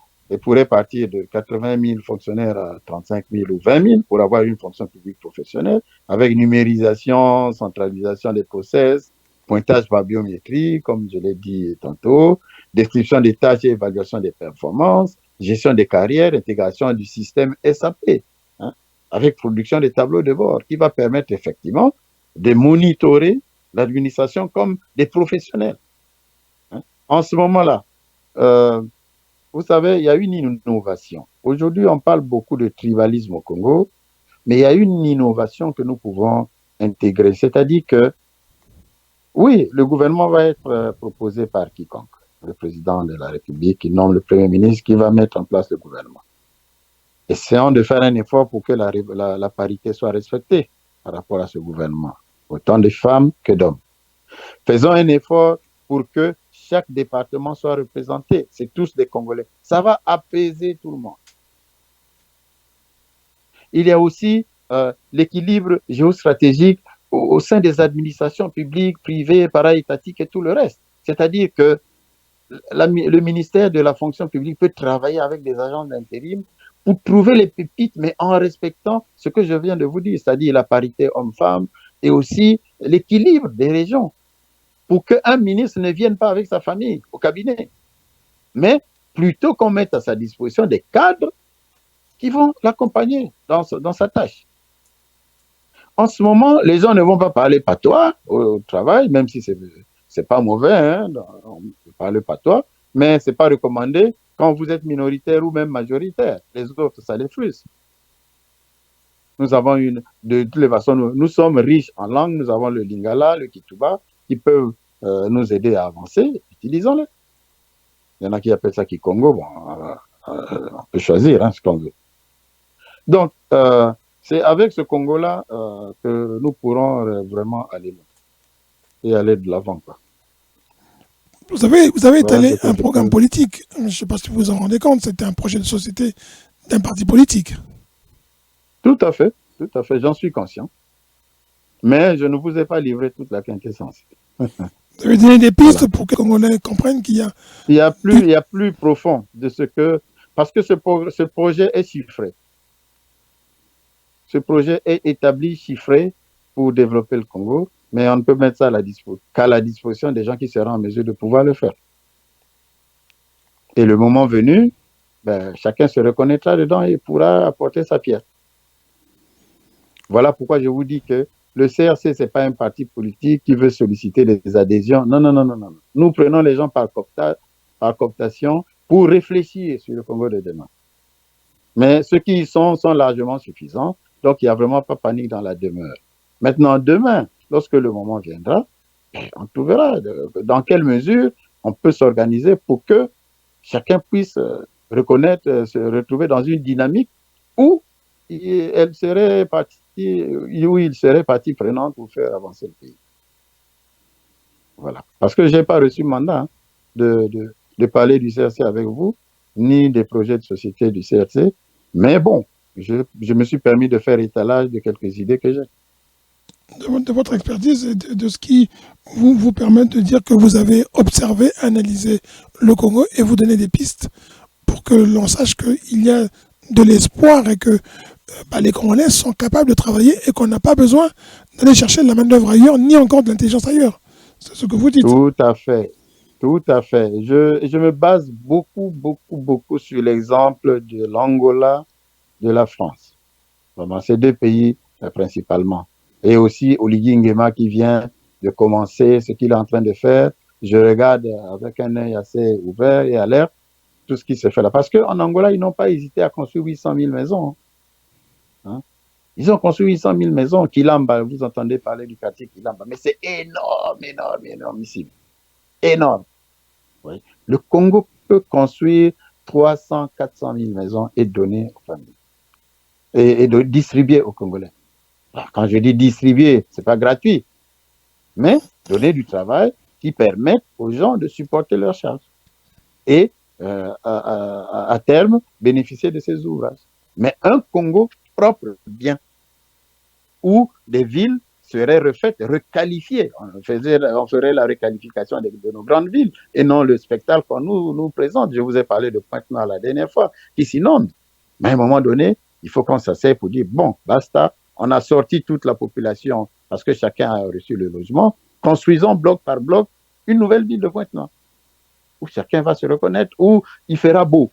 pourrait partir de 80 000 fonctionnaires à 35 000 ou 20 000 pour avoir une fonction publique professionnelle, avec numérisation, centralisation des process, pointage par biométrie, comme je l'ai dit tantôt, description des tâches et évaluation des performances, gestion des carrières, intégration du système SAP, hein, avec production des tableaux de bord, qui va permettre effectivement de monitorer l'administration comme des professionnels. Hein. En ce moment-là, vous savez, il y a une innovation. Aujourd'hui, on parle beaucoup de tribalisme au Congo, mais il y a une innovation que nous pouvons intégrer. C'est-à-dire que, oui, le gouvernement va être proposé par quiconque. Le président de la République qui nomme le Premier ministre qui va mettre en place le gouvernement. Essayons de faire un effort pour que la parité soit respectée par rapport à ce gouvernement. Autant de femmes que d'hommes. Faisons un effort pour que chaque département soit représenté. C'est tous des Congolais. Ça va apaiser tout le monde. Il y a aussi l'équilibre géostratégique au sein des administrations publiques, privées, para-étatiques et tout le reste. C'est-à-dire que le ministère de la fonction publique peut travailler avec des agents d'intérim pour trouver les pépites, mais en respectant ce que je viens de vous dire, c'est-à-dire la parité homme-femme et aussi l'équilibre des régions, pour qu'un ministre ne vienne pas avec sa famille au cabinet, mais plutôt qu'on mette à sa disposition des cadres qui vont l'accompagner dans sa tâche. En ce moment, les gens ne vont pas parler patois au travail, même si c'est pas mauvais, hein, on peut parler patois, mais c'est pas recommandé quand vous êtes minoritaire ou même majoritaire. Les autres, ça les frustre. Nous avons de toutes les façons, nous sommes riches en langue, nous avons le lingala, le kituba, qui peuvent nous aider à avancer, utilisons-les. Il y en a qui appellent ça Kikongo, bon, on peut choisir hein, ce qu'on veut. Donc, c'est avec ce Congo-là que nous pourrons vraiment aller et aller de l'avant. Vous avez étalé un programme politique. Je ne sais pas si vous vous en rendez compte, c'était un projet de société d'un parti politique. Tout à fait, j'en suis conscient. Mais je ne vous ai pas livré toute la quintessence. Vous avez donné des pistes pour que les Congolais comprennent qu'il y a... Il y a plus profond de ce que... Parce que ce projet est chiffré. Ce projet est établi, chiffré pour développer le Congo, mais on ne peut mettre ça qu'à la disposition des gens qui seront en mesure de pouvoir le faire. Et le moment venu, ben, chacun se reconnaîtra dedans et pourra apporter sa pierre. Voilà pourquoi je vous dis que le CRC, ce n'est pas un parti politique qui veut solliciter des adhésions. Non, non, non, non, non. Nous prenons les gens par cooptation pour réfléchir sur le Congo de demain. Mais ceux qui y sont largement suffisants. Donc, il n'y a vraiment pas panique dans la demeure. Maintenant, demain, lorsque le moment viendra, on trouvera dans quelle mesure on peut s'organiser pour que chacun puisse reconnaître, se retrouver dans une dynamique où il serait partie prenante pour faire avancer le pays. Voilà. Parce que je n'ai pas reçu mandat hein, de parler du CRC avec vous, ni des projets de société du CRC, mais bon, je me suis permis de faire étalage de quelques idées que j'ai. de votre expertise et de ce qui vous permet de dire que vous avez observé, analysé le Congo et vous donner des pistes pour que l'on sache qu'il y a de l'espoir et que les Congolais sont capables de travailler et qu'on n'a pas besoin d'aller chercher de la main-d'œuvre ailleurs, ni encore de l'intelligence ailleurs. C'est ce que vous dites. Tout à fait. Tout à fait. Je me base beaucoup sur l'exemple de l'Angola, de la France. Vraiment, ces deux pays principalement. Et aussi Oligui Nguema qui vient de commencer ce qu'il est en train de faire. Je regarde avec un œil assez ouvert et alerte tout ce qui se fait là. Parce qu'en Angola, ils n'ont pas hésité à construire 800 000 maisons. Hein. Ils ont construit 800 000 maisons. Kilamba, vous entendez parler du quartier Kilamba. Mais c'est énormissime. Énorme. Oui. Le Congo peut construire 300, 400 000 maisons et donner aux familles. Et de distribuer aux Congolais. Alors, quand je dis distribuer, ce n'est pas gratuit, mais donner du travail qui permette aux gens de supporter leurs charges et à terme bénéficier de ces ouvrages. Mais un Congo propre, bien, où des villes seraient refaites, requalifiées. On ferait la requalification de nos grandes villes et non le spectacle qu'on nous présente. Je vous ai parlé de Pointe-Noire la dernière fois, qui s'inonde. Mais à un moment donné, il faut qu'on s'asseye pour dire, bon, basta, on a sorti toute la population parce que chacun a reçu le logement, construisons bloc par bloc une nouvelle ville de Pointe-Noire, où chacun va se reconnaître, où il fera beau.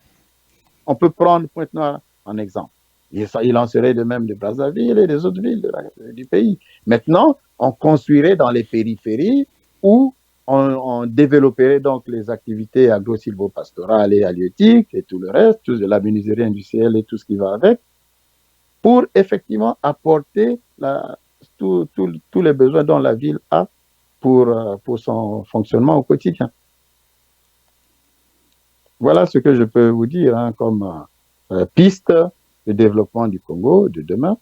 On peut prendre Pointe-Noire en exemple. Il en serait de même de Brazzaville et des autres villes du pays. Maintenant, on construirait dans les périphéries où on développerait donc les activités agro-silvopastorales et halieutiques et tout le reste, tout de la menuiserie industrielle et tout ce qui va avec, pour effectivement apporter tous les besoins dont la ville a pour son fonctionnement au quotidien. Voilà ce que je peux vous dire comme piste de développement du Congo de demain.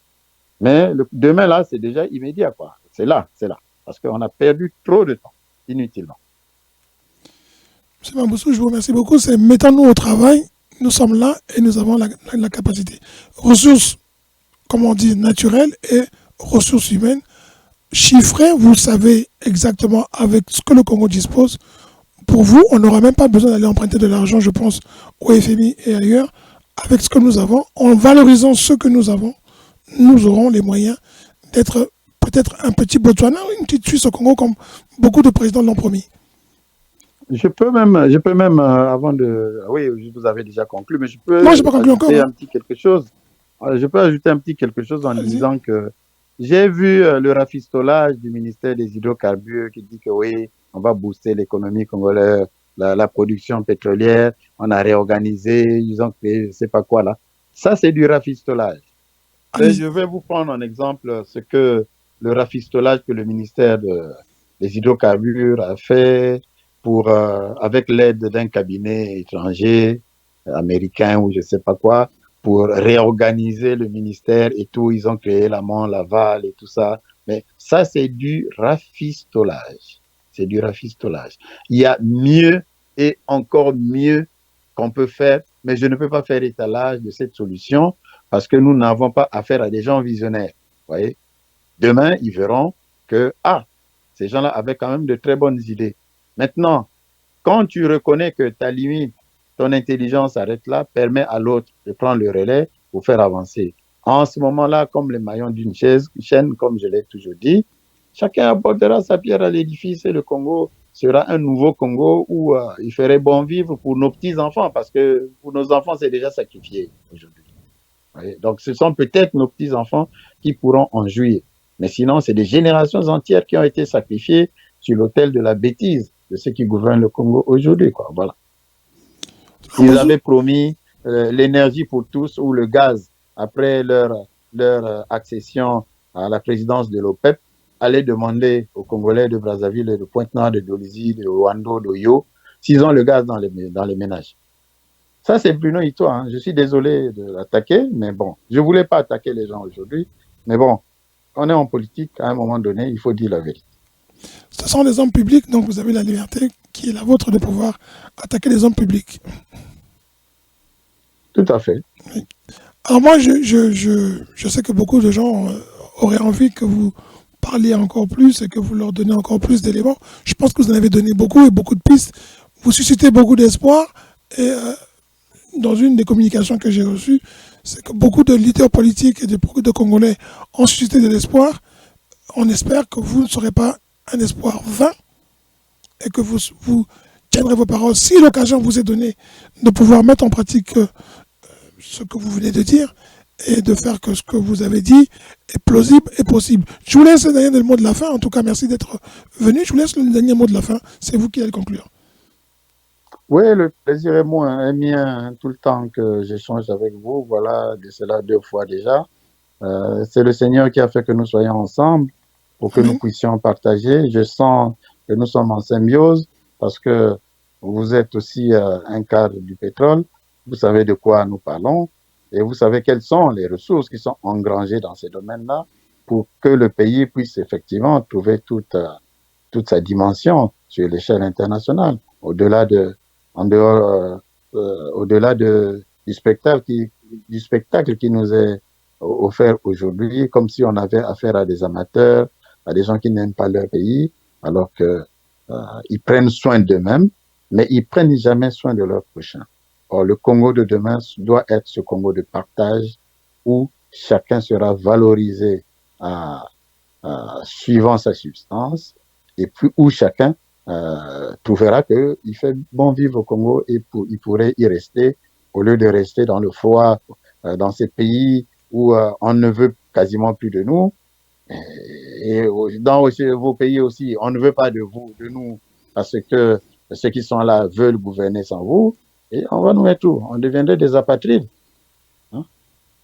Mais demain, là, c'est déjà immédiat, quoi. C'est là. Parce qu'on a perdu trop de temps, inutilement. M. Mamboussou, je vous remercie beaucoup. C'est mettons-nous au travail. Nous sommes là et nous avons la capacité. Ressources, comme on dit, naturelles et ressources humaines. Chiffrées, vous savez exactement avec ce que le Congo dispose. Pour vous, on n'aura même pas besoin d'aller emprunter de l'argent, je pense, au FMI et ailleurs. Avec ce que nous avons, en valorisant ce que nous avons, nous aurons les moyens d'être peut-être un petit Botswana ou une petite Suisse au Congo, comme beaucoup de présidents l'ont promis. Je peux même avant de... Oui, vous avez déjà conclu, mais je peux non, pas conclu ajouter un petit quelque chose. Je peux ajouter un petit quelque chose en disant que j'ai vu le rafistolage du ministère des Hydrocarbures qui dit que oui, on va booster l'économie congolaise, la production pétrolière, on a réorganisé, ils ont créé je ne sais pas quoi là. Ça, c'est du rafistolage. Et je vais vous prendre en exemple ce que le rafistolage que le ministère des Hydrocarbures a fait avec l'aide d'un cabinet étranger, américain ou je ne sais pas quoi, pour réorganiser le ministère et tout. Ils ont créé l'amont, l'aval et tout ça. Mais ça, c'est du rafistolage. C'est du rafistolage. Il y a mieux et encore mieux qu'on peut faire, mais je ne peux pas faire étalage de cette solution parce que nous n'avons pas affaire à des gens visionnaires. Vous voyez? Demain, ils verront que, ces gens-là avaient quand même de très bonnes idées. Maintenant, quand tu reconnais que ta limite, ton intelligence s'arrête là, permet à l'autre de prendre le relais pour faire avancer. En ce moment-là, comme les maillons d'une chaîne, comme je l'ai toujours dit, chacun apportera sa pierre à l'édifice et le Congo sera un nouveau Congo où il ferait bon vivre pour nos petits-enfants, parce que pour nos enfants, c'est déjà sacrifié aujourd'hui. Donc, ce sont peut-être nos petits-enfants qui pourront en jouir. Mais sinon, c'est des générations entières qui ont été sacrifiées sur l'autel de la bêtise de ceux qui gouvernent le Congo aujourd'hui, quoi. Voilà. Ils avaient promis l'énergie pour tous ou le gaz après leur accession à la présidence de l'OPEP, allaient demander aux Congolais de Brazzaville, de Pointe-Noire, de Dolisie, de Rwanda, d'Oyo, s'ils ont le gaz dans les ménages. Ça, c'est Bruno Ito. Je suis désolé de l'attaquer, mais bon, je ne voulais pas attaquer les gens aujourd'hui. Mais bon, on est en politique, à un moment donné, il faut dire la vérité. Ce sont les hommes publics, donc vous avez la liberté qui est la vôtre de pouvoir attaquer les hommes publics. Tout à fait. Oui. Alors moi, je sais que beaucoup de gens auraient envie que vous parliez encore plus et que vous leur donnez encore plus d'éléments. Je pense que vous en avez donné beaucoup et beaucoup de pistes. Vous suscitez beaucoup d'espoir. Et dans une des communications que j'ai reçues, c'est que beaucoup de leaders politiques et beaucoup de Congolais ont suscité de l'espoir. On espère que vous ne serez pas un espoir vain et que vous tiendrez vos paroles. Si l'occasion vous est donnée de pouvoir mettre en pratique ce que vous venez de dire et de faire que ce que vous avez dit est plausible et possible. Je vous laisse le dernier mot de la fin. En tout cas, merci d'être venu. Je vous laisse le dernier mot de la fin. C'est vous qui allez conclure. Oui, le plaisir est mien tout le temps que j'échange avec vous. Voilà, de cela 2 fois déjà. C'est le Seigneur qui a fait que nous soyons ensemble pour que nous puissions partager. Je sens que nous sommes en symbiose parce que vous êtes aussi un cadre du pétrole. Vous savez de quoi nous parlons et vous savez quelles sont les ressources qui sont engrangées dans ces domaines-là pour que le pays puisse effectivement trouver toute sa dimension sur l'échelle internationale, au-delà du spectacle qui nous est offert aujourd'hui, comme si on avait affaire à des amateurs, à des gens qui n'aiment pas leur pays, alors que ils prennent soin d'eux-mêmes, mais ils prennent jamais soin de leur prochain. Or, le Congo de demain doit être ce Congo de partage où chacun sera valorisé suivant sa substance et puis où chacun trouvera qu'il fait bon vivre au Congo et il pourrait y rester au lieu de rester dans le froid, dans ces pays où on ne veut quasiment plus de nous. Et dans vos pays aussi, on ne veut pas de nous, parce que ceux qui sont là veulent gouverner sans vous, et on va nous mettre où? On deviendrait des apatrides. Hein?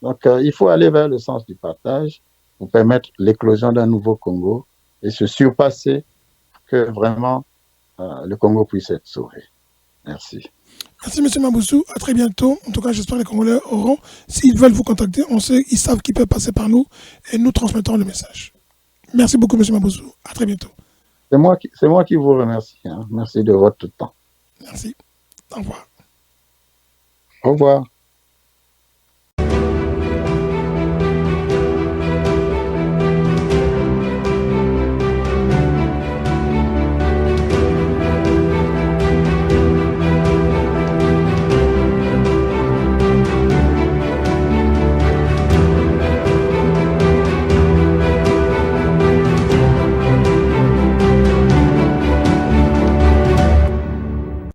Donc, il faut aller vers le sens du partage pour permettre l'éclosion d'un nouveau Congo et se surpasser que vraiment le Congo puisse être sauvé. Merci. Merci, M. Maboussou. À très bientôt. En tout cas, j'espère que les Congolais auront. S'ils veulent vous contacter, ils savent qu'ils peuvent passer par nous et nous transmettrons le message. Merci beaucoup, M. Maboussou. À très bientôt. C'est moi qui vous remercie. Hein. Merci de votre temps. Merci. Au revoir. Au revoir.